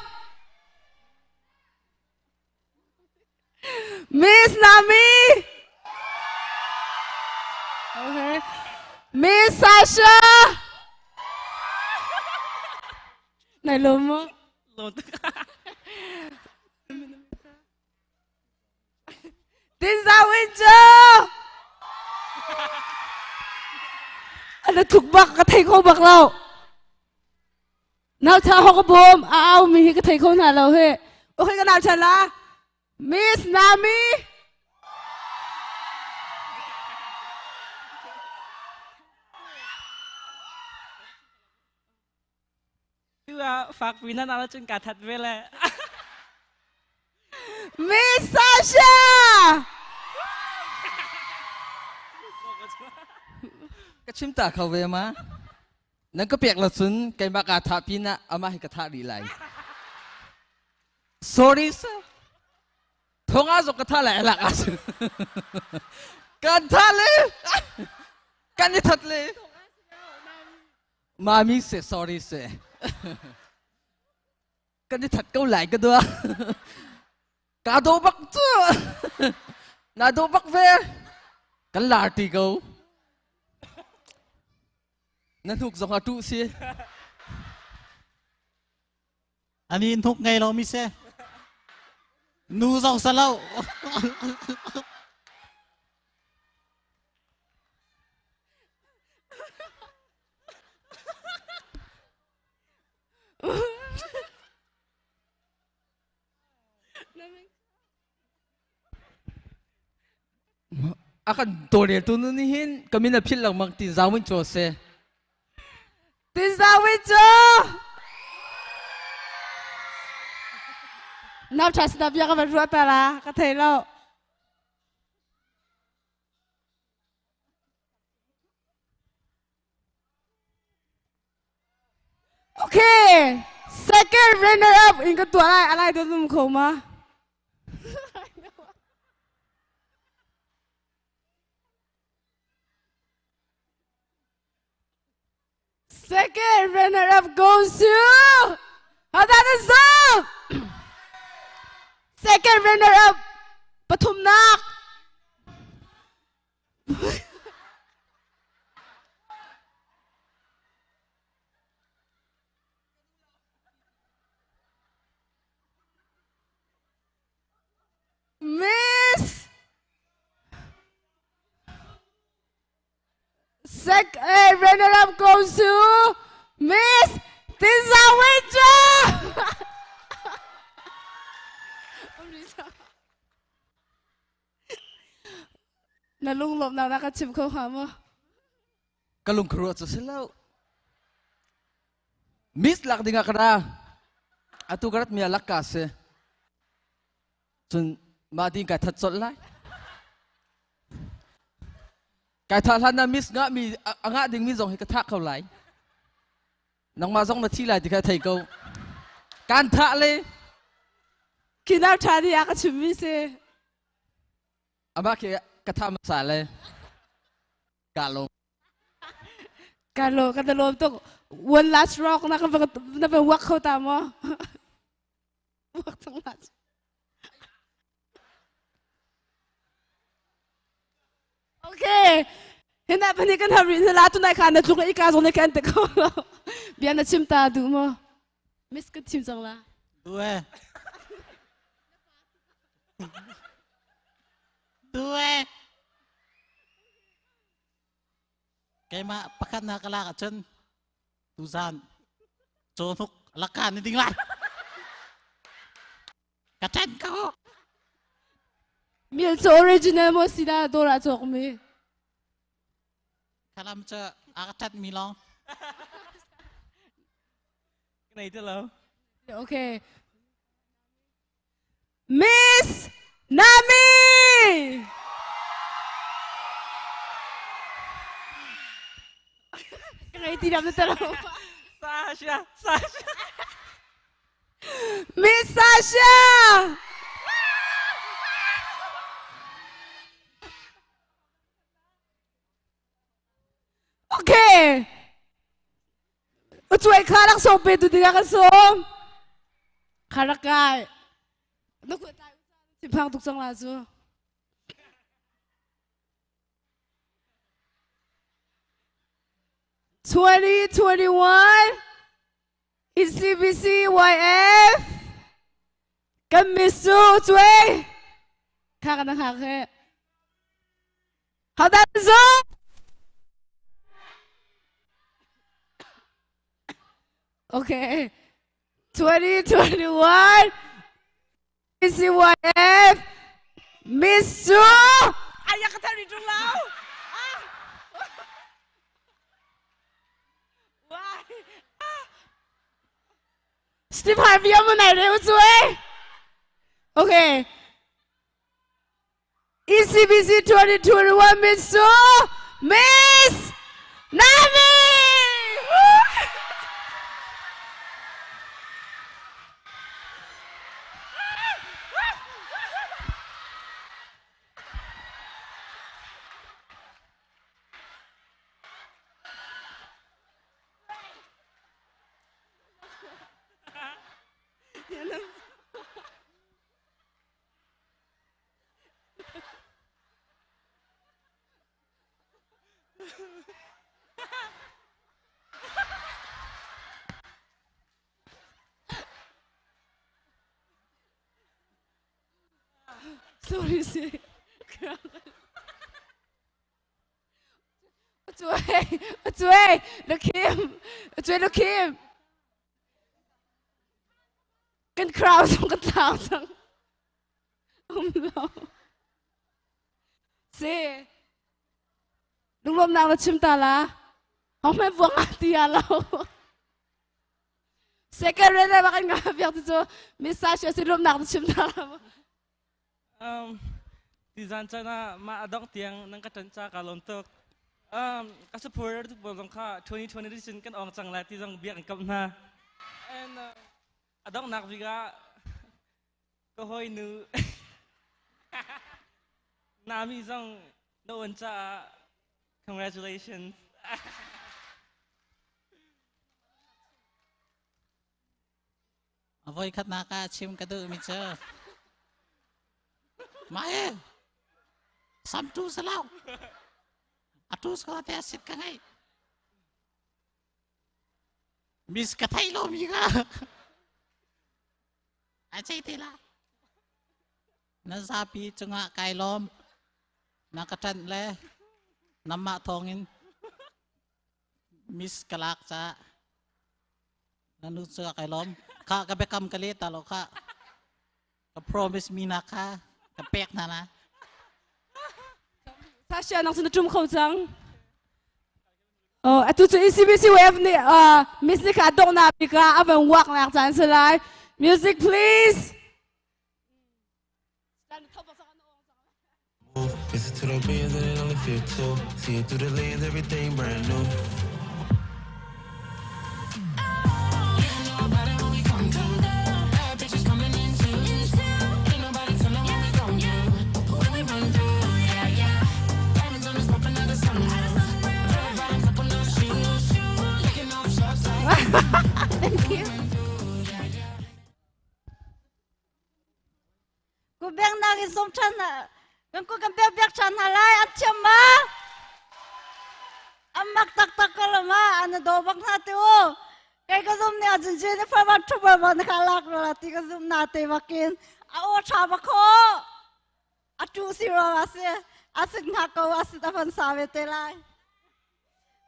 Miss Nami. Okay. Miss Sasha. Này lùm mo. Tin sao Winter. Anh thuộc bậc cái thầy không bậc đâu. Nào cha họ có bom, mình cái thầy không nào đâu hết. Ok cái nào cha là Miss Nami. Chưa phạt vì nó nào chân cả thật về là. Miss Sasha. Cái chim ta khâu về mà. Nâng cái việc là xuân cái bạc à thả pin à ama hay cái thả đi lại. Sorry sir. Thong á rồi cái thả lại là à sir. Cái thả lên. Cái này thật lên. Mami say sorry sir. Cái này thật câu lại cái đó. Cả đồ bắc chưa. Là đồ bắc về. Cái là tì câu. Nên thuộc dòng hạt trụ xia. Anh in thúc ngay lo mi xe. Nu dòng xa lâu. Akan tore tu nunihin kami na pil lang magtinzawin Jose. Tinzawin Jo. Nap chas nap ya ka ban ruat la ka thei lo. Okay, second runner up in cái tuổi này anh ai tôi dùng khẩu mà. Second runner up goes to Hadanan Song. Second runner up Pathum Nak. Runner-up goes to Miss Tisa Winter. Nalunglop na nakachim ko ha mo. Kalung kruat sa silaw. Miss lak di nga kara. Atu karat mi alak kasi. Chun mading ka tatsot lai. Cái thà là miss ngã mi ngã đình mi dòng thì cái thác khâu lại, nông mà dòng là chi lại thì cái thầy câu, can thạ lên, khi nào thà thì ác chuẩn bị xe, à bác cái thà mà xả lên, cả lông, cái lông tôi one last rock nó phải work khâu tao mà, work trong last. Okay, hiện tại bên cái hầm thì lá tụi này khán là chụp cái cá giống này cái tết không, bây giờ chim ta đủ mà, miss cái chim giống là, đủ cái mà bắt cắt na cái lá chân, tu san, cho thúc lá cạn đi tiếng lại, cái chân câu. miền số original mà xí đa đồ là chọc mi. Kalau macam akat mi long. Cái này thế nào? Okay. Miss Nami. Cái này thì làm thế nào? Sasha. Miss Sasha. Okay. Utsway karak so pe tu diga ka so. Karakai. Naku tayo si phang tuk sang la so. (2021) ECBC YF Kamisu Utsway. Kaka nang hake. How that is all? Okay, 2021 ECYF Miss Su. Ayak ka tari dulaw. Why? Steve Harvey mo na rin uswe. Okay. ECBC 2021 Miss Su. Miss Nami. Sorry, sir. Utsway, look him. Utsway, look him. Kan crowd ang katawang. Umlaw. Si. Nung lom na chim tala. Ako may buwang ati alaw. Second red na bakit nga biyak dito. Miss Sasha, si lom na chim tala mo. Di zancha na maadong tiang ng katancha kalontok. Kasupur tu bolong ka 2020 edition kan ong chang lati jang biak kam na. And adong nak biga ko hoy nu. Nami jang no ancha. Congratulations. Avoy kat naka chim kadu micha. Mae. Samtu salaw. Atus ko te asit ka ngay. Miss katay lo mi ka. Achay tila. Nasapi chunga kay lom. Nakatan le. Nama thongin. มิสกะลักจ้านั่นรู้สึกไอ้ล้อมข้าก็ไปกำกะเลตลอดค่ะก็ promise มีนะคะก็เป๊กนะ他现在是中口张。tu tu ECBC wave ni music adong na bika aban wak na jan selai. Music please. Listen to the winds and it only feel two. See it through the lens, everything brand new. Thank you. Cô bé nào cái sống chân à, con cô cái bé bé chân hà lai ăn chấm mà, ăn mặc tắc tắc cái là mà, ăn đồ bạc nát tiêu, cái zoom này anh chỉ nó phải bắt chụp vào nó khai lạc rồi, thì cái zoom nát tiêu mà kín, ô chả bạc khó, chú xí rồi mà xí, xí ngạc câu xí ta phân sao về tê lai,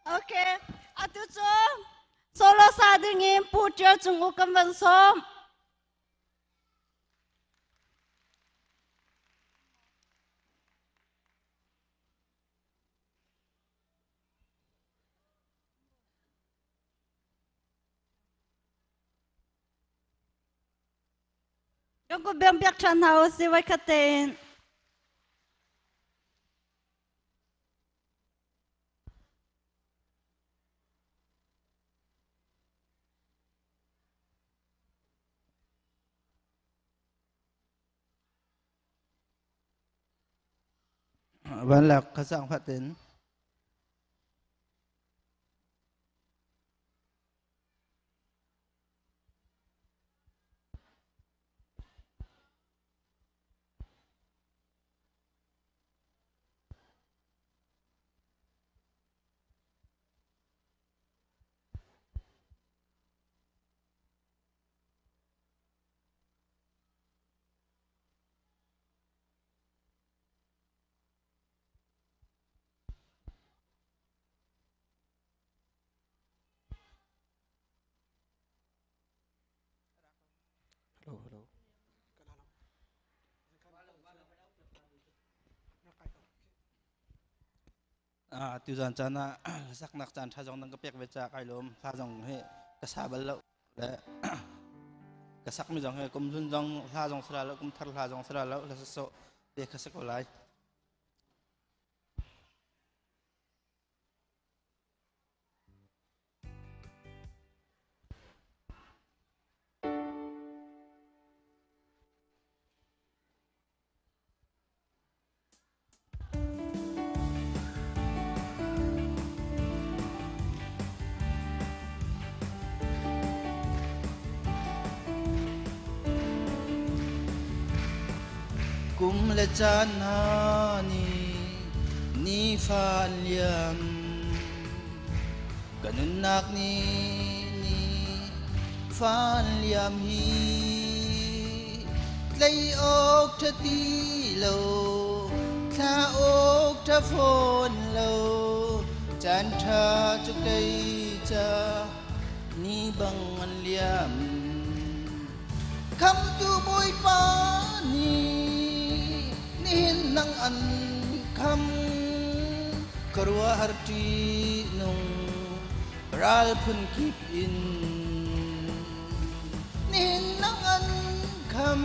ok, tu cho solo sa đi nghiêm phụ trợ chung ngũ cầm văn xóm. Yung ko biyang biyak chan hao si way katin. Vẫn là các dạng phát triển. Tiêu dần chân à sắc nặc chân thay dòng năng cái về trà cái lốm thay dòng hệ cái sa bẩn lậu đấy cái sắc mới dòng hệ cũng dun dòng thay dòng s라 lậu cũng thay dòng s라 lậu là số để cái sắc lại kum le chan ha ni phan liam kanun nak ni phan liam hi lay ok tha ti lo tha ok tha phon lo chan tha chuk dai cha ni bang an liam kham tu boy pa ni nang an kham karwa harti nung ral phun kip in nin nang an kham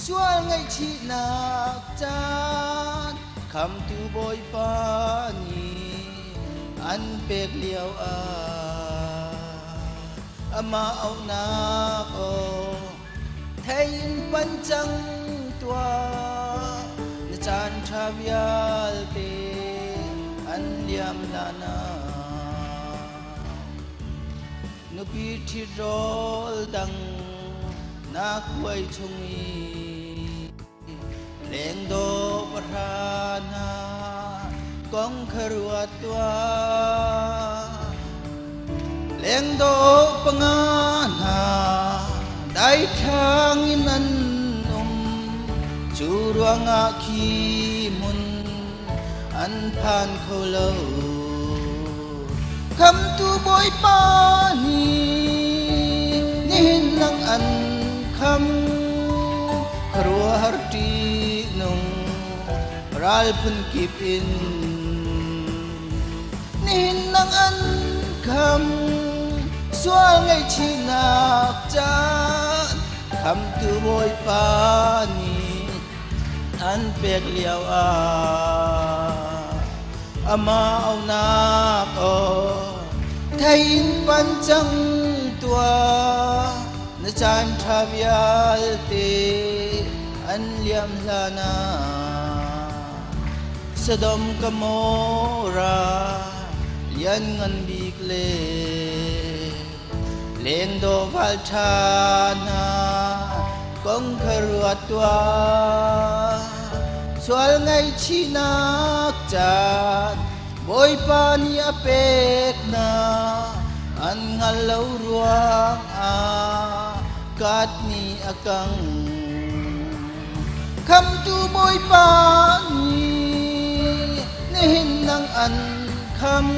sual ngai chi nak chan kham tu boy pa ni an pek liao a ama au na ko thein pan chang tua chan chavial te an liam lana nupi thi rol dang na kwai chungi leng do prana kong kharwa tua leng do pangana dai thang inan chu ruang a khi mun an phan khâu lâu คำตูบอยปานีนินนังอันคำครัวฮาร์ตีนงรัลพุนกิปินนินนังอันคำสวงไอชินักจานคำตูบอยปานีอันเปียกเลียวอามาเอานาโอไทยปันจังตัวนจานทาวยาลเตอันเลียมลานาสะดมกโมรายันงันบีกเลเลงโดวัลชานา Kong karuatwa Swal ngay chinak chan Boy pa ni apek na An ngalaw ruang Kat ni akang Kam tu boy pa ni Nihin ng an kam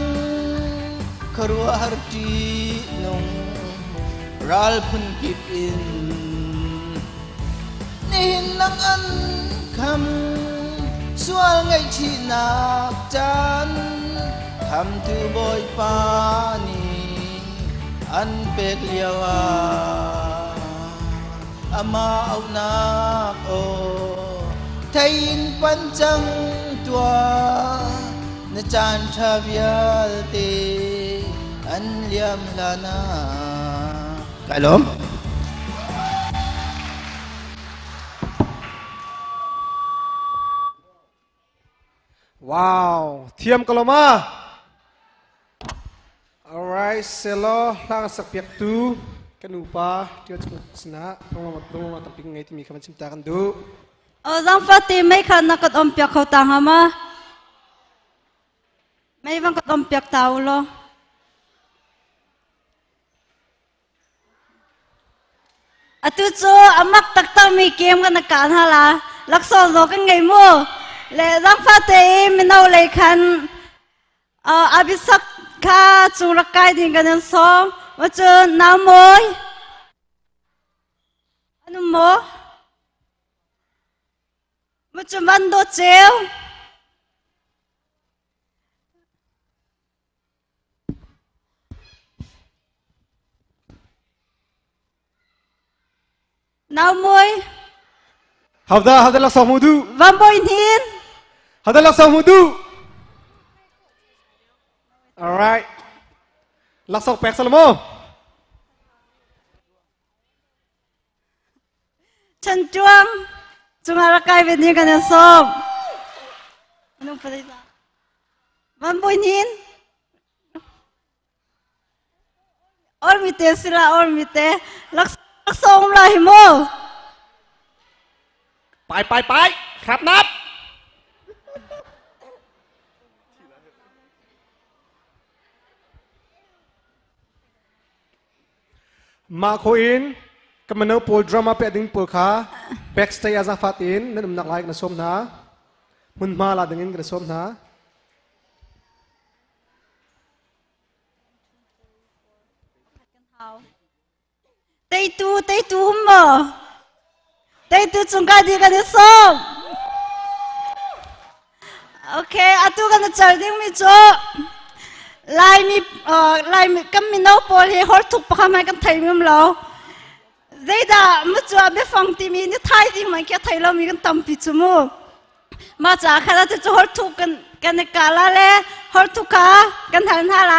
Karua harti nung Ral pun kipin Nihin ng an kam Swal ngay chinak chan Kam tu boy pa ni An pek liawa Ama au nak o Thayin pancang tua Na chan thavyal te An liam lana Kalom Wow, tiam kaloma. Alright, selo lang sakpiak tu kanupa dia cukup sena ngomong tamping ngai timi kaman ciptakan du. Oh, zang fati mai kan nak ompiak kau tangama. Mai bang kat ompiak tahu lo. Atu tu amak tak tahu mi game kan nak kan hala. Lakson lo kan ngai mo. Le zang fati minau le kan abisak ka chung rakai din kan som. Macam namoy. Ano mo? Macam bando cel. Namoy. Hafda laksa mudu. Bamboy nin. Hafda laksa mudu. Alright. Laksa pek salmo. Chan chuang. Chungarakai bini kan som. Anong pala ito? Bamboy nin. Ormite sila ormite. Laksa umlahi mo. ไปครับนับมาโคอินกำมันเอาโพลดราม่าเป็ดดิ้งโพลขาแบ็กสเตย์อาซาฟัดอินนั่นมันนักไลค์นะสมนะมุนมาลาดึงอินกันสมนะเตยตูมั้งเตยตูจุงกันดีกันส่งโอเคอาตูกันจะดิ้งมิโจไล่มีกัมมินเอาโพลีฮอลทุกปะขมากันไทยมิมเราเดี๋ยวมิโจอาเบฟังทีมีนี่ไทยที่มันแค่ไทยเรามีกันตั้มปิจมูกมาจากขณะที่จะฮอลทุกกันในกาลาเล่ฮอลทุกขากันทันหาไร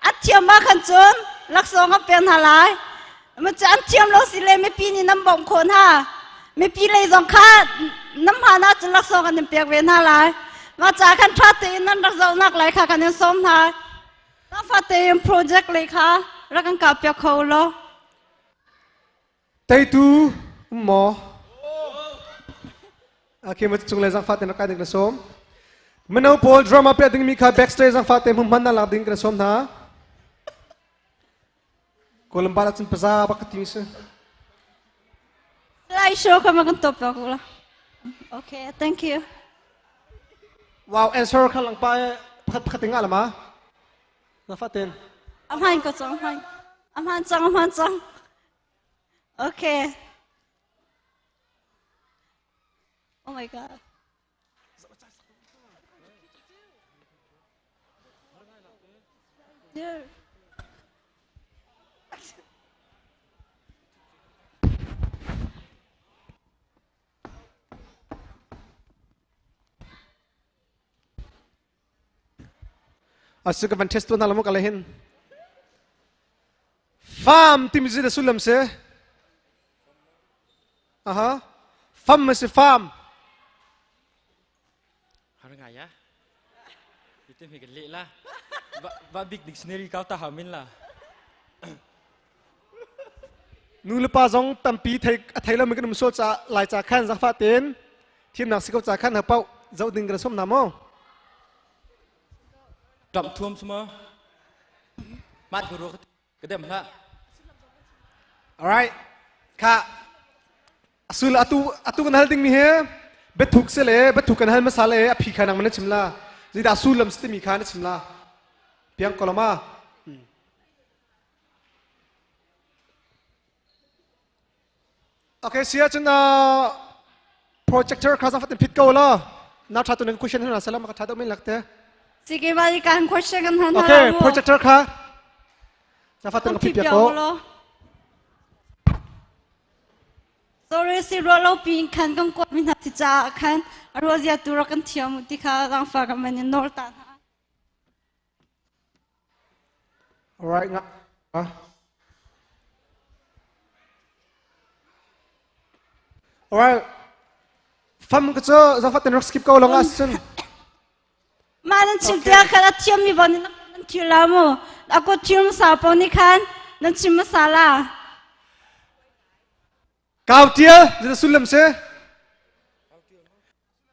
อัดเทียมมาขันจนลักษณะเป็นหาไรมันจะอันเทียมเราสิเลยไม่ปีนี้น้ำบ่งคนฮะไม่ปีเลยสองข้าน้ำหาน่าจะลักษณะกันเปียกเวียนหาไรมาจากขันทัดตีนั้นรักษณะนักเลยค่ะกันยังส้มฮะน้ำฟัดตีนโปรเจกต์เลยค่ะรักกันกับเปียกเขาโลเตยตูหมอโอเคมาจุงเลยสังฟัดเต็มนักการดึงกระสมมันเอาโพลดราม่าเป็ดดิ้งมีค่ะแบ็กสเตย์สังฟัดเต็มมันน่ารักดึงกระสมนะKalau barat sen pesa apa ketimis? Slide show kamu kan top aku lah. Okay, thank you. Wow, answer kan lang pa ketinggal mah. na fatin amhan ko chang han amhan chang okay oh my god yeah asu ka van test tu na lamu kala hin farm tim ji da sulam se aha farm se farm harang ya itu mi geli lah ba big dictionary kau ta hamin lah nu le pa jong tampi thai la mi kan so cha lai cha khan za fa ten thim nak sikau cha khan ha pau zau ding kan som na mo đậm thuông xem mát của ruột cái đệm ha alright ka asul atu kan hal ding mi he betuk se le betuk kan hal masale a phi khanang man chimla zida asulam sti mi khan chimla piang kolama okay sia chuna projector khaza fatin pit ko la na tha tu ne question na salam ka tha do min lakte sige bali kan question kan han okay projector kha na fatin ka pit ko sorry si ro lo pin kan kan ko min hati cha kan ro zia tu ro kan thiam ti kha gang fa ka man nor ta alright nga alright fam ka cho za fatin rock skip ko longa sun manan chim tia khala thiam mi bon nan thilamo ako thiam sa poni khan nan chim masala Kau tia, jadi sulam se.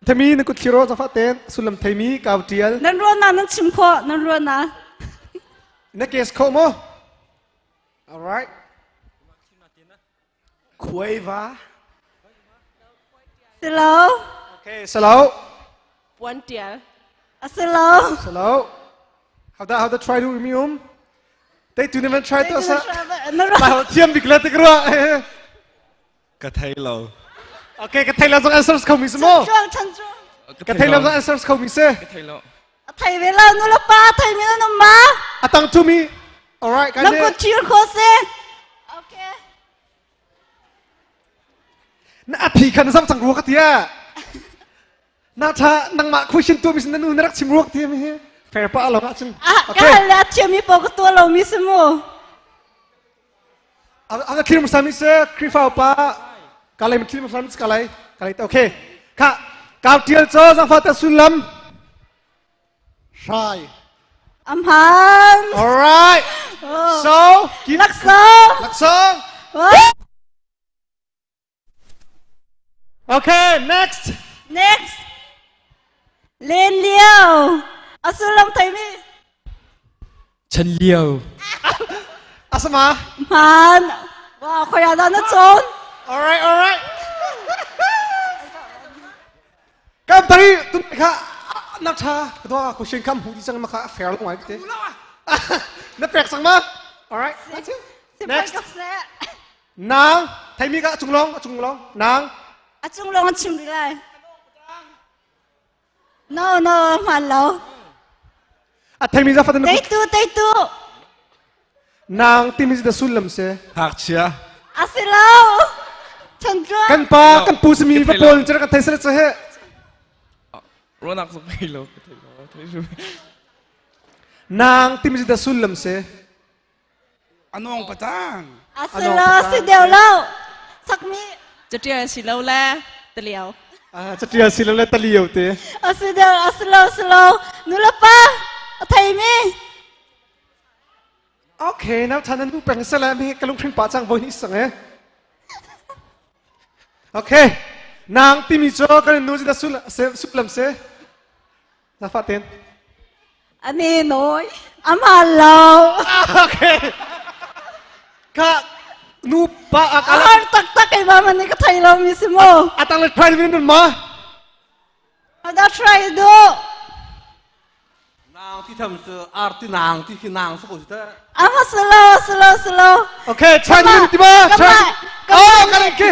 Themi nak kiro za faten sulam themi kau tia. Nan ruana nan chimko nan ruana. Na case ko mo. Alright. Kueva. Hello. Okay, hello. Puan tial. Hello. Hello. How the try to imium? They do never try to sa. Bah tiam bigla tekra. Cái thay lâu. Okay, cái thay lâu trong answers không mình mo. Cái thay lâu trong answers không mình se. cái thầy lộ thầy về là nó là ba thầy mình nó má. Atang to me. Alright, cái này. Nó có chill khó se. Okay. Na api kan sam sang ruak tia. Na tha nang ma question to mi sin nu narak chim ruak tia mi he. Fair pa lo ka chin. Okay. Cái là chill mi po ko to lo mi mo. Aga kirim sami se krifa pa. Kalai kirim sami kalai. Kalai okay. Ka kau tiel cho sang fata sulam. Sai. Amhan. Alright. So, Laksong. Okay, next. Len Liao. Asulam thầy mi. Trần Liêu. Asama. Man. Wow, khoya da na chon. Alright. Kam tari tun kha nak tha do question kam hu di sang ma kha fair lo ngai te. Na pek sang ma. Alright. Next. Nang, thầy mi ka chung long. Nang. Chung long chim đi lại. No, man lo. Thầy mi ra phát Tay tu. Nang tim is the sulam se. Hạc chia. Asilaw. Chandra. Kan pa kan pu semi pa pol chara kan thai sala chahe. Ro nak sok cái lộ Nang tim is the sulam se. Anong patang. Asilaw si deu lo. Sakmi. Chatia si lâu la teliao. Chatia si lâu la teliao te. Asilaw. Nula pa. Thầy mi. Okay, now tanan bu peng sala mi kalung pring pa chang voi ni sang e. Okay. Nang timi cho kan nu ji da sulam se. Na faten. Ani noi. Amalo. Okay. Ka nu pa akala. Tak kay mama ni ka thầy lo mismo. Atang le try min ma. Ada try do. Nang ที่ทำอาร์ตินางที่คือนางสักคนเถอะ อ่ะมา slow โอเคใช่ยืนที่บ้านใช่โอ้กันโอเค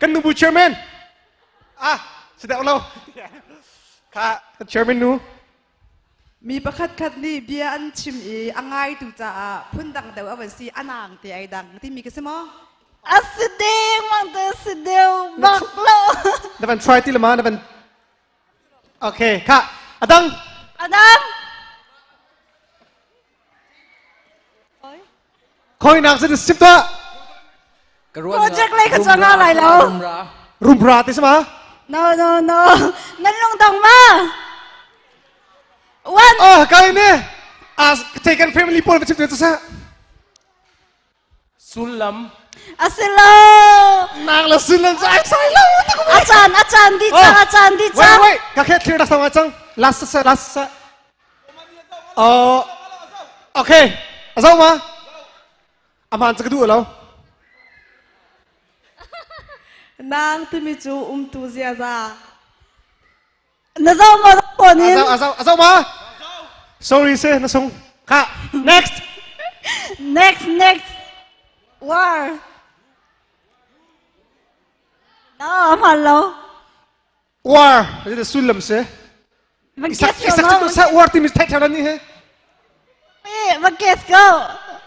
กันนูบูเชอร์แมนอ่ะแสดงเราค่ะเชอร์แมนนูมีประคัดคัดนี่เบียอันชิมอ่างไงตูจ่าพุ่นดังเดาอวันซีอันนางที่ไอดังที่มีกันสมออ่ะแสดงมันจะแสดงบักโลเดี๋ยวมัน try ที่ละมาเดี๋ยวมันโอเคค่ะอดังคอยนางจะสิบตัวโปรเจกต์เล็กจะน่าอะไรแล้วรุมราติสมา no นั่นลงดังมาวันอ๋อkali ini taken family pool macam tu sah sulam asilo nang la sulam saya lah acan di cang wait kakek clear dah sama cang last oh okay asal ma aman sekedua lo นางที่มีจูตูเสียจ้า那怎么过年？asal ma sorry sih nasong kak next war no hello war itu sulam sih isak tu sah war tim tak cara ni he bagus go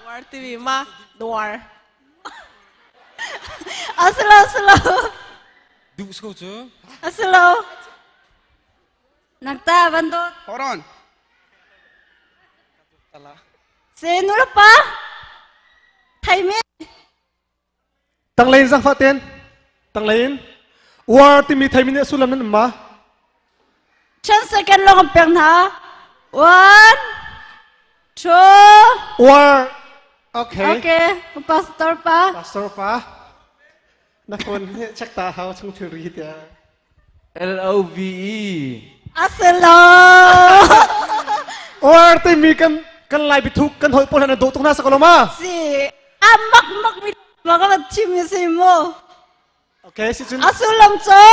war TV ma war slow du sko tu slow Nagta bandot. Hold on. Senul pa? Thayme. Tang lain sang faten. Tang lain. War timi thayme ni sulam nan ma. 10 second long peng na. 1 2 War. Okay. Pastor pa. Nakon check ta how chung theory dia. LOVE Aselo War timi kan lai bituk kan hoi pola na do tung na sa koloma si amak mi maka chimi si mo Okay si chun Asulam cho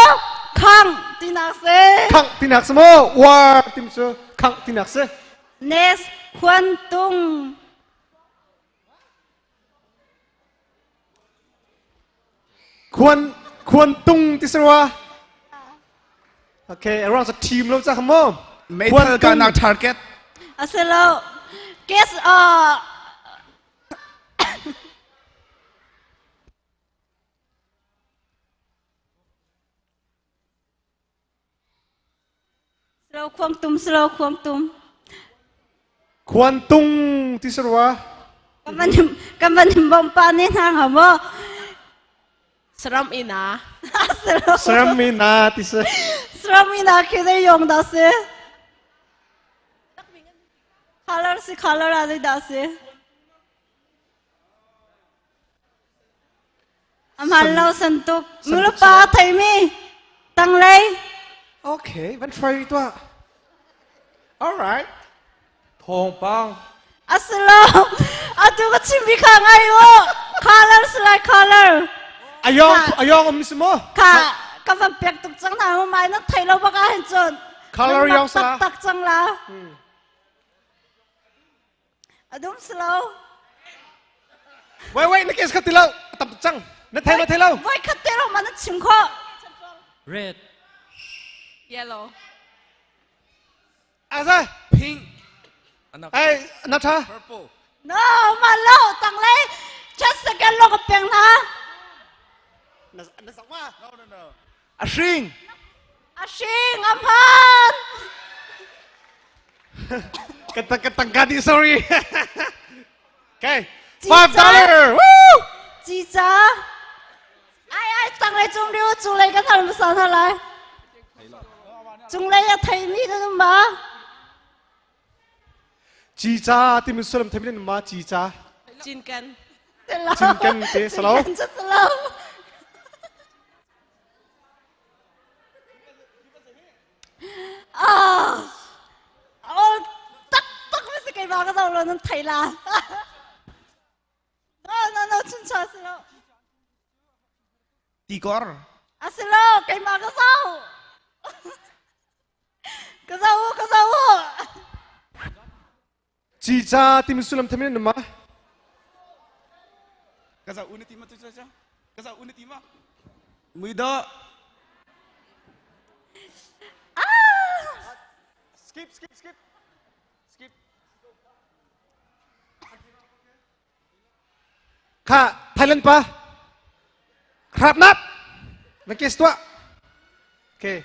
khang tinakse mo war tim so khang tinakse Next kwantung kwantung tiswa Okay, around the team lo cha mo. Metal kan target. Aselo. Guess slow kwangtum. Kwantung tiswa. Kamanim bang panin hang mo. Seram ina. Seram ina tisa. Seram ina kide yong dase. Color ade dase. Amhalau santuk. Mula pa thayme. Tanglay. Okay, when try itu. Alright. Thong pang. Aslo. Atu ka chimbi ka ngayo. Color. Ayong mismo. Ka van pek tuk chang na mai na thailo ba ka hen chon. Color yang sa. Tak chang la. Adum slow. Wait, nakis ka tilaw. Tap chang. Na thailo. Wait ka tilaw man chim kho. red yellow Asa pink Ay nata purple No malo tang lay just second lo ka peng na no Ashing amhan Ketang kadi sorry Okay $5 Woo Jiza Ai tang lay chung liu chung lay ka thal sa tha lai chung lay ya thai mi da ma Jiza tim sulam thamin ma jiza Jinkan ke slow tak mesti kay ba ka daw lo ng thai la No chun cha slow Tigor Aslo kay ma ka sao จีจ้าติมสุลัมทำไมนุ่มมะ Kasa unit ima tu saja. Kasa unit ima. Muda. Skip. Kak, Thailand pa? Krap nap. Nakis tua. Okay.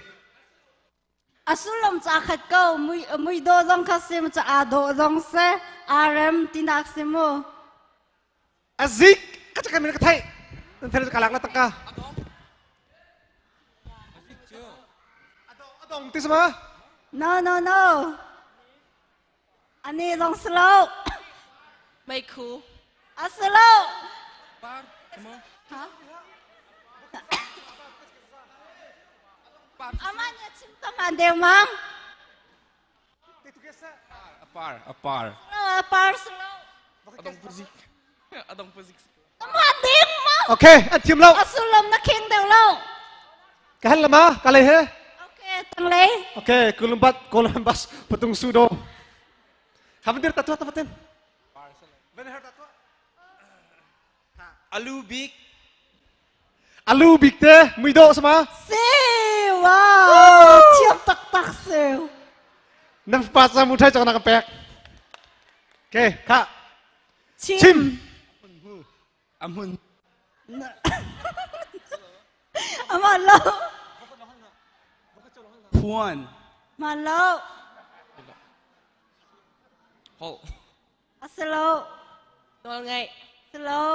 Asulam sa akhat ko, muy do dong kasi mo sa ado dong se, RM tinaksin mo. Azik, kacak kami nak Thai. Nanti kalak lah tengkah. Adong, ti sama? No. Ani dong slow. ไม่คูล Slow. Amanya cinta mandel mang. Apar. Apar slow. Adong puzik. Mandel mang. Okay, antim lau. Asulam na king del lau. Kahan lama, kalai he. Okay, tanglay. Okay, Columbus, patung sudo. Havendir tatua tapatin. Alu big te, muido sama. Si, wow, cium tak siu. Nampak sama mutai jangan nak pek. Okay, kak. Cim. Amun. Amalo. Puan. Malo. Hol. Slow. ตัวไง Slow.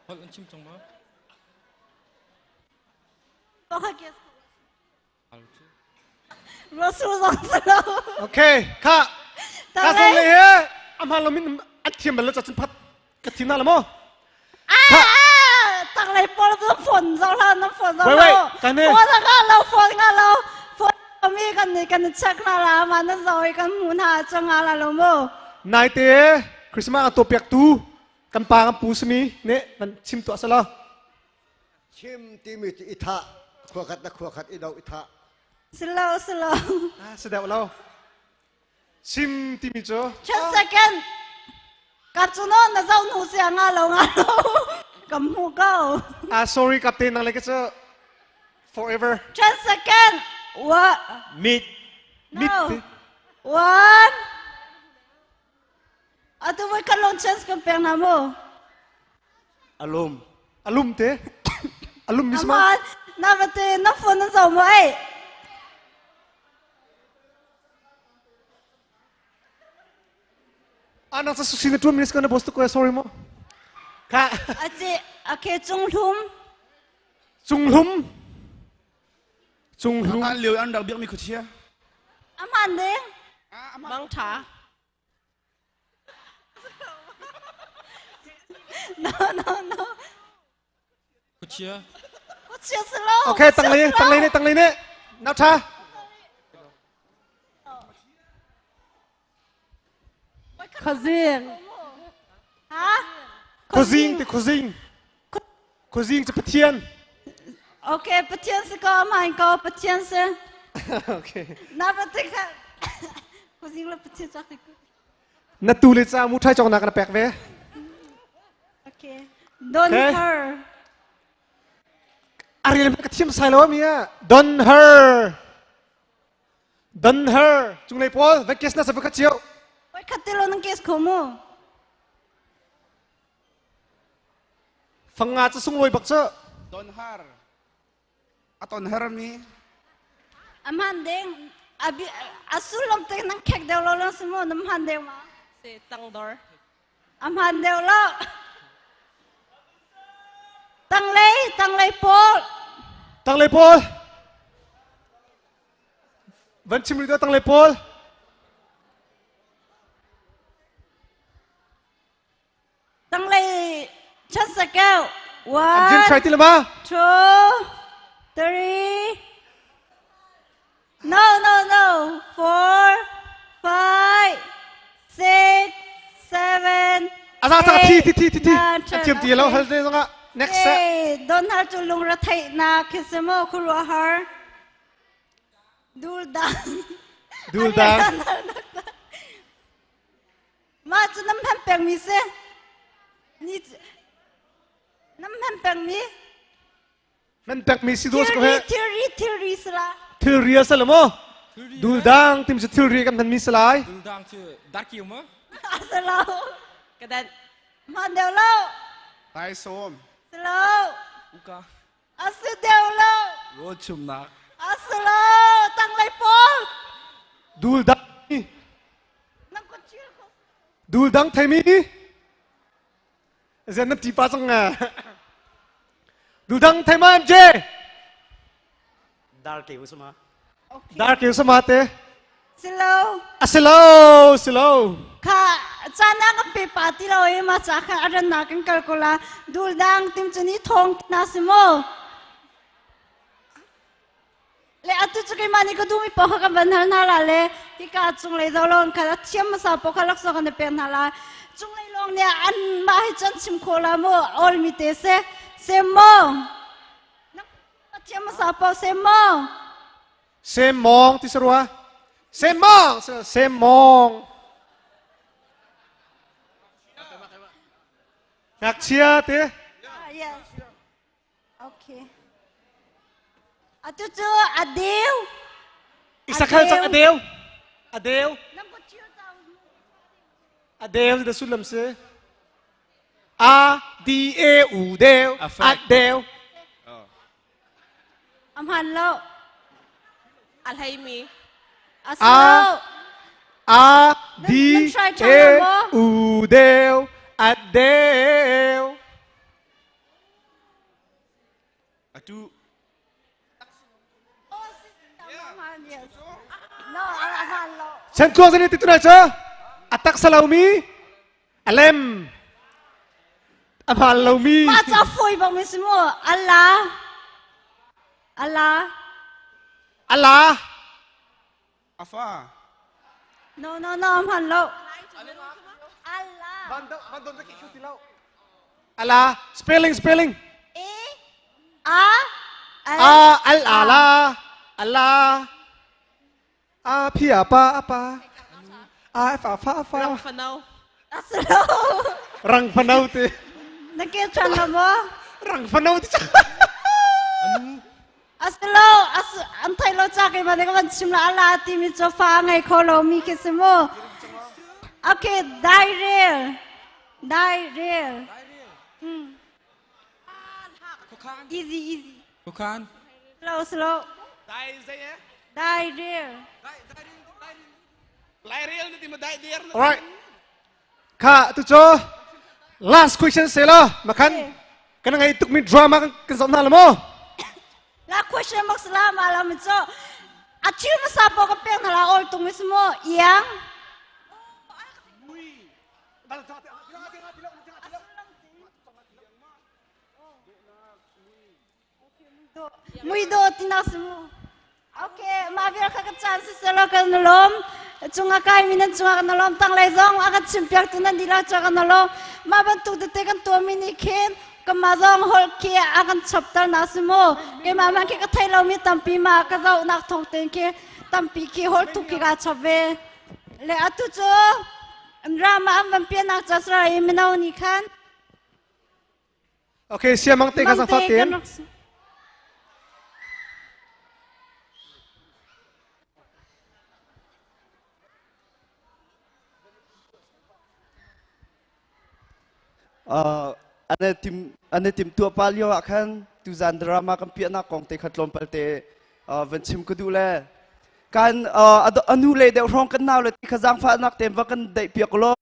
Hol an chim chong ma. Bakit? Hol tu. Rasul slow. Okay, kak. Kak sole he. Amal lomin antim balut jatuh pat. Ketina lamo. Tanglay pol tu phun zau la na phun zau. Wait, kan ni. Phun nga lau. Kami kan cek na la mana zau kan muna ceng ala lo mo. Nai te, Christmas atau piak tu, kan pangan pusmi, ne, kan cim tu asal. Chim timit itha, kuakat idau itha. Slow. Sedap lau. Cim timit jo. 10 second. Kapsuno na zau nu siya nga lau. Kamu kau. Sorry Captain, nang lagi je. Forever. 10 second. What? Meet. No. 1. Aduh, woi kalon chance compare namo. Alum te. Alum ni semua. Aman, nabate na phone na zau mo eh. Anak sa susi na 2 minutes ka na boss to ko, sorry mo. Ka. Aje, okay, Zhonglum. Ang liu ang dak biak mi kucia. Aman deh. บังถา No. Kucia. Slow. Okay, tang lay ni. Now cha. Cousin. Hả? CuisineจะPatian. Okay, Patian se ko man ko Patian se. Okay. Na patika. Cuisine la Patian sa ko. Natulit sa mutai chong nak na pek ve. Okay. Don't her. Ariel ka tiam sai lo mia. Don her. Chung lay Paul, ve kes na sa ka chiao. Wai katilo ng kes ko mo. Fanga cha sung loi bak cha. Don har. Aton har mi. Aman deng. Abi asulom te nang kek daw lo lang sumo nam handeng ma. เซตังดอร์ Aman daw lo. Tanglay Paul. Tang lay Paul. Van chim ri tang lay Paul. Tanglay chan sa keo. Jin try 1, ti lama. 2, 3. No. 4, 5, 6, 7. Asa ti. Tiam ti lo hal de nga. Next set. Hey, don't have to lung rathai na kisamo kuru har. Dul dan. Duldang. Ma chu nam ham peng mi se. Ni nam ham peng mi. Men tak mi si dos ko he. Theory sala. Theory asal mo. Duldang tim sa theory kam tan mi salai. Duldang chu dark you mo. Asalo. Kadan. Ma deu lo. Tai som. Salo. Uka. Asu deu lo. Ro chum nak. Asalo. Tang lai pol. Duldang. Duldang thai mi. Zen nam ti pa sang à. Duldang thai man je. Dark you sama. Dark you sama te. Salo. Slow. Ka chana ka pe party lo e ma cha kha aran na kan kalkula duldang tim chani thong na simo. Le atu chukai mani ko dumi po ka banhal na la le ti ka chung le dolon ka thiam sa po ka lakso kan pe na la chung le long ne an ma hi chan chim khola mo all mi te se mo na thiam sa po se mo Sem mong ti sarwa. Sem mong. Nak chia te. Yes. Okay. Atu chu adeu. Isa ka sa adeu. Adeu da sulam se. A-D-E-U deu. Adeu. Amhan lo. Alhaimi. Aslo. A-D-E-U deu. Adeu. Atu. No, amhan lo. Sen ko sa nito na siya. Atak sa laumi. Alem. Amhan laumi. Macha foi bang mismo. Allah. Afa. No, amhan lo. Ala. Spelling. Allah. Pi apa. Apa. Rang fanau. Aslo. Rang fanau te. Nakita na mo? Rang fanau te. Aslo, antay lo cha kay mane ka simla ala ti mi cho fa ngai kholo mi kisimo. Okay, die real. Easy. Bukan. Slow. Die real. Lai real ni timo dai der. Alright. Ka tu cho. Last question sela. Makan. Kana ngai tuk mi drama kan sa na mo. La question maksala malam cho. Achiu masapo ka peng hala all tung mismo yang. Muito tinasmo. Okay, mavir ka chance selo kan lom. Chunga kai minan chunga kan lom tang lai zong akat chimpiak tunan dila cha kan lom. Maban tu de kan to mini ken kamazong hol ke akan chapter nasmo. Ke maman ke ka thai lo mi tampi ma ka zau nak thong ten ke tampi ki hol tu ki ga chabe. Le atu cho drama am ban pian nak chasra iminau ni khan. Okay, siya mang te ka sa fatin. ane tim tua palio akan tu zan drama kan pia na kong te khatlom palte vanchim kudu le kan anu le de rong kan naw le khazang fa nak tem va kan dai pia kolo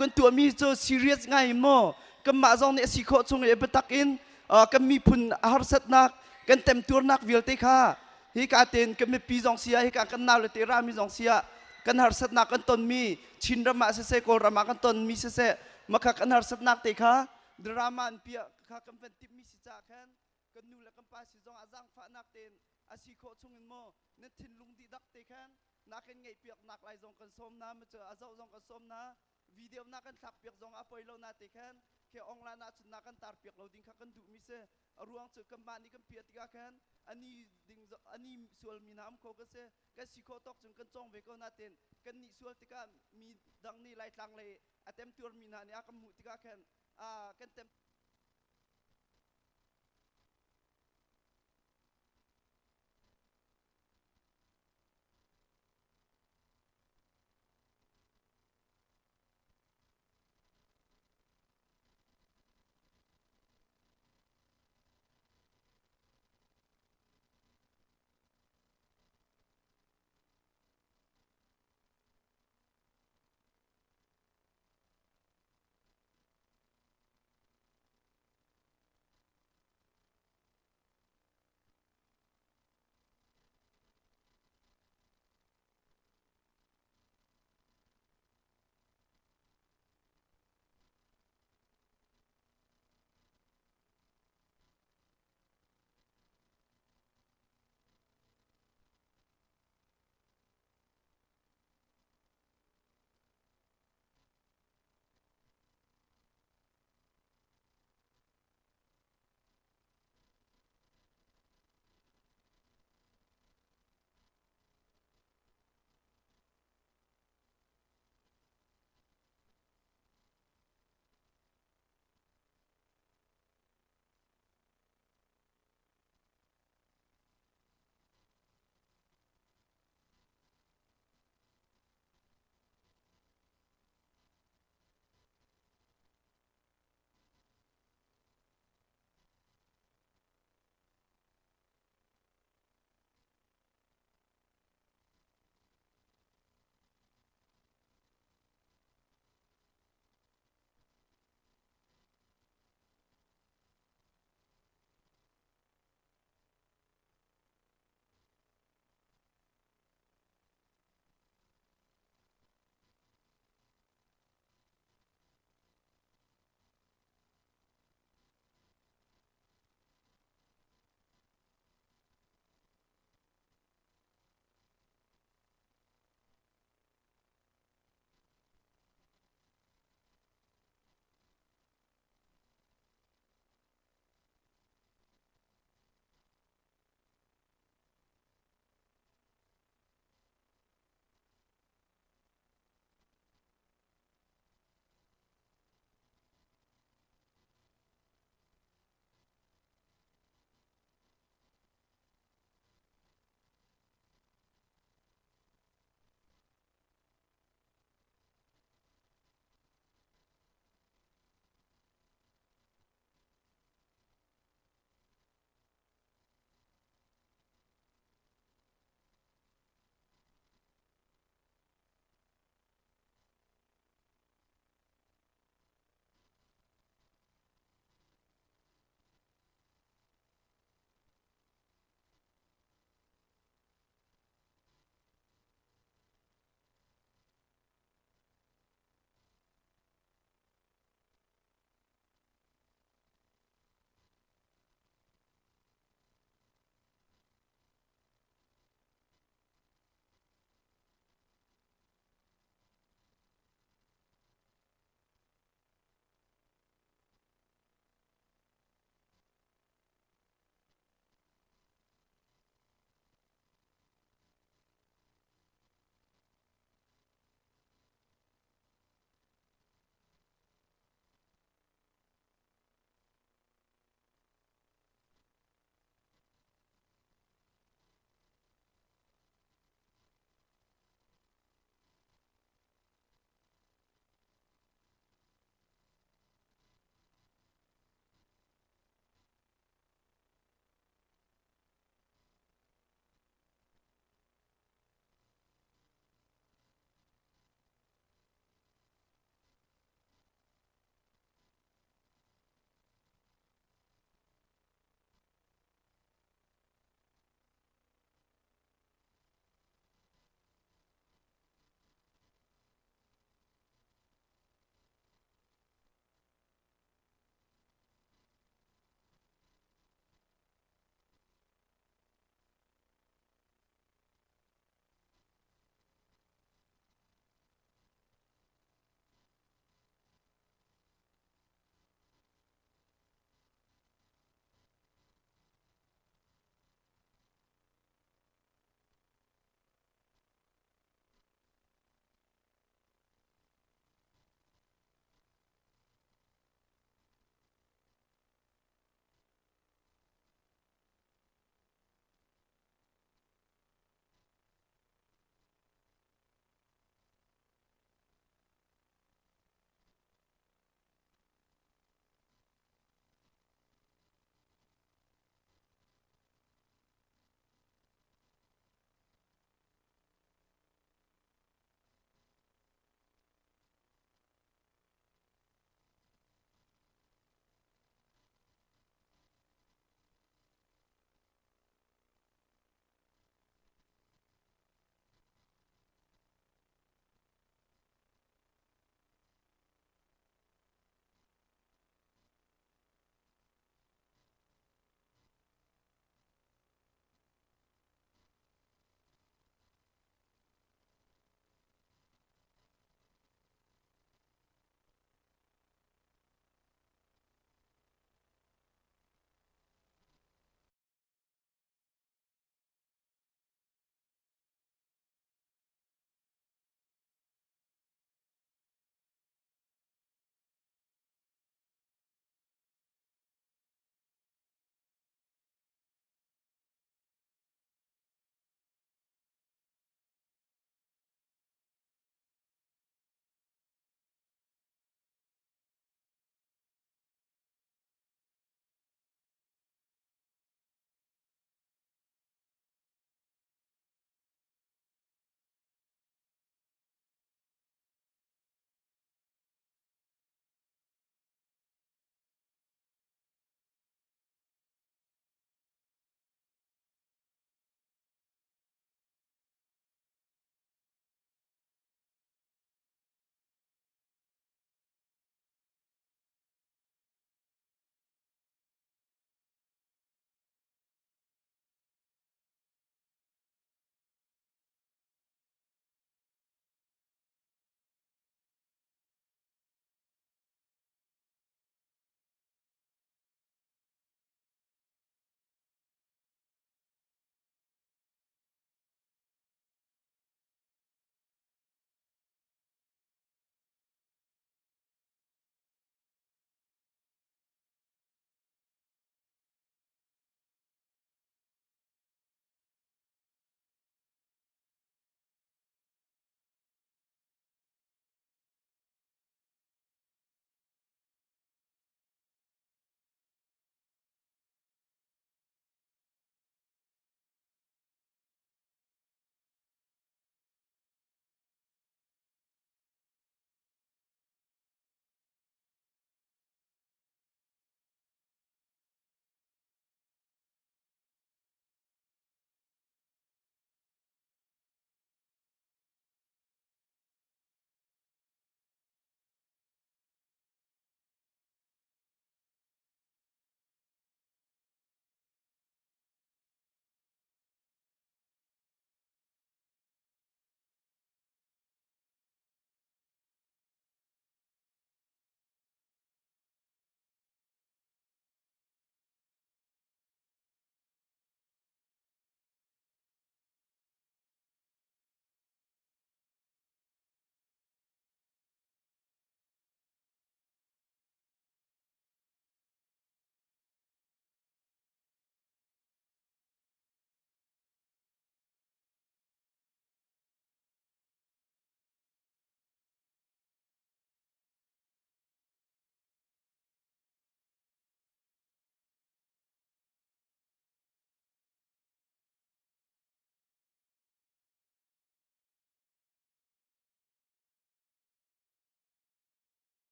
กันตัวมีโจ serious ไงโมกันมาจงเนี่ยสิโคจงเอเปตักอินกันมีพุนอาหารสัตว์นักกันเต็มตัวนักวิลติค่ะฮิกาเตนกันมีปีจงเสียฮิกากันนาวเลติรามีจงเสียกันหารสัตว์นักกันตนมีชินรามาเสเสโกรามากันตนมีเสเสมาคักกันหารสัตว์นักติค่ะดราม่าอันเปียคักกันเป็นติมีสิจ่าแค้นกันนูและกันป้าสิจงอาจังฟ้านักเตนอาสิโคจงอินโมเนทินลุงดีดักติแค้นนักเงินไงเปียกนักไหลจงกันส้มน้ำมาเจออาเจ้าจงกันส้มน้ำวิดีโอนักกันทักเปียกจงอาปอยโลนาติแค้นแค่องลานาชุนนักกันตาเปียกเราดิ้งคักกันดูมิเสรวงจุกันบ้านนี้กันเปียติกาแค้นอันนี้ดิ้งอันนี้ส่วนมีน้ำโคกันเสกันสิโคตกจงกันจงเวกนาเตนกันนี่ส่วนติกามีดังนี้ไล่ตังเลยอาเต็มตัวมีนาเนี่ยอากันมุติกาแค้นกันเต็ม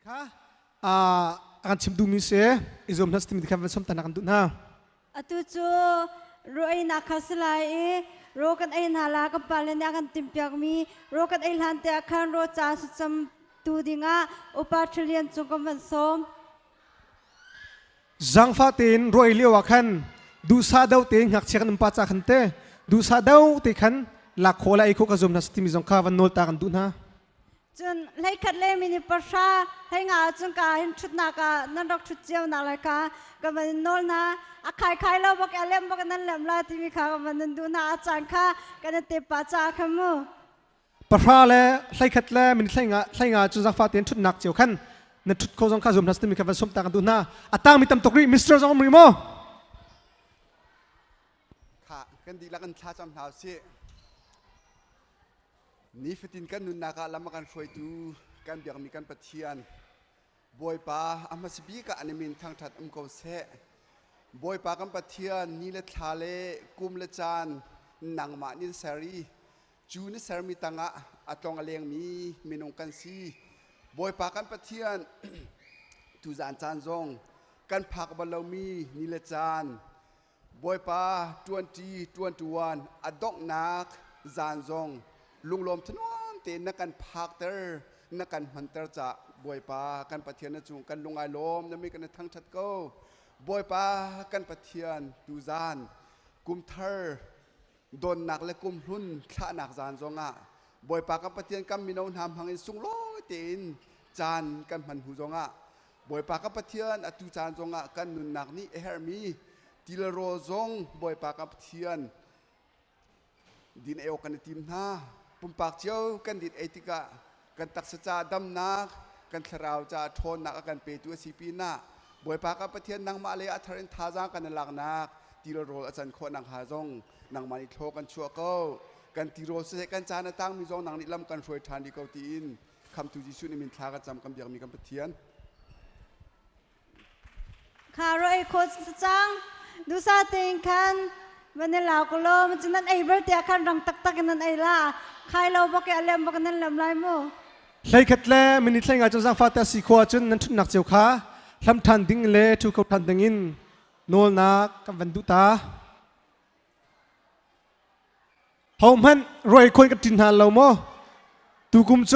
akan chim du mi se izom nas tim dikhav som tan akan du na atu chu ro ai na khaslai e ro kan ai na la ka palen akan timpyak mi ro kan ai han te akhan ro cha su cham tu dinga upa trillion chung kam som zang fa tin roi liwa khan du sa dau te ngak chek nam pa cha khan te du sa dau te khan la khola ai kho ka zum nas tim zong kha van nol ta kan du na chun lai khat le mini pasha hai nga chung ka hin thut na ka nan dok thut cheu na la ka ka man nol na a khai lo bak alem bak nan lem la ti mi kha ka man du na a chan kha ka na te pa cha khamu pasha le hlai khat le min hlai nga chu zang fa tin thut nak cheu khan na thut kho zong kha zum nas tim kha van som ta kan du na atang mi tam tokri Mr. Zong mi mo ค่ะกันดีละกันท่าจำหาวสินี่ฟิตินกันนุนนากาละมากันช่วยดูกันเบียงมีกันปะเทียนบอยปาอามาสบีกะอันมินทางถัดอัมกเสบอยปากันปะเทียนนี่ละทาเลกุมละจานหนังมานินสารีจูนิสามีตังะอัตองอเลียงมีมินงกันซีบอยปากันปะเทียนตูจานจานซงกันผักบะเลามีนี่ละจานบอยปา2021อดอกนักจานซงลุงลมทนวนเตนนักการพักเตอร์นักการมันเตอร์จะบอยปากันปะเทียนจุงกันลุงไอลมนั่นมีกันทั้งชัดเก้าบอยปากันปะเทียนดูจานกุมเทอร์โดนหนักและกุมหุ่นข้าหนักจานซงอ่ะบอยปากันปะเทียนกันมีน้องทำหังอินสุงโลเตนจานกันพันหูซงอ่ะบอยปากันปะเทียนอตุจานซงอ่ะกันนุนหนักนี่เฮอร์มีทีละโรซงบอยปากันปะเทียนดินเอวกันทีมหน้าปุ่มปากเจ้ากันดิดเอติกะกันตักษจาดำนักกันสราวจาทนนักกันเปตัวสีปีน่ะบวยปากับประเทศนางมาเลยอัทรินทาจางกันหลักนักตีโรอาจารย์โคนางหาจงนางมานิโทกันชัวเก้ากันตีโรเสกกันจานตั้งมีจงนางนิลำกันช่วยทานดีเกาตีนคำตุจิชุนิมินทากันจำคำเดียงมีกันประเทศคารอยโคสจังดูซาติงคันวันนี้เราก็ลมฉะนั้นไอ้เบลเตียขันรังตักกันนั่นไอ้ล่ะใครเราบอกแกเล่มบอกนั่นเล่มไรมั้งใช่ขัดเล่มินิทเล่งอาจจะสังฟาตสีขวาจนนั้นทุนหนักเจ้าขาลำทันดิ้งเล่ทุกเขาทันดิ้งอินโนลนักกับวันดุตาเฮามันรวยคนกับจินหันเราโมตูกุมจ้า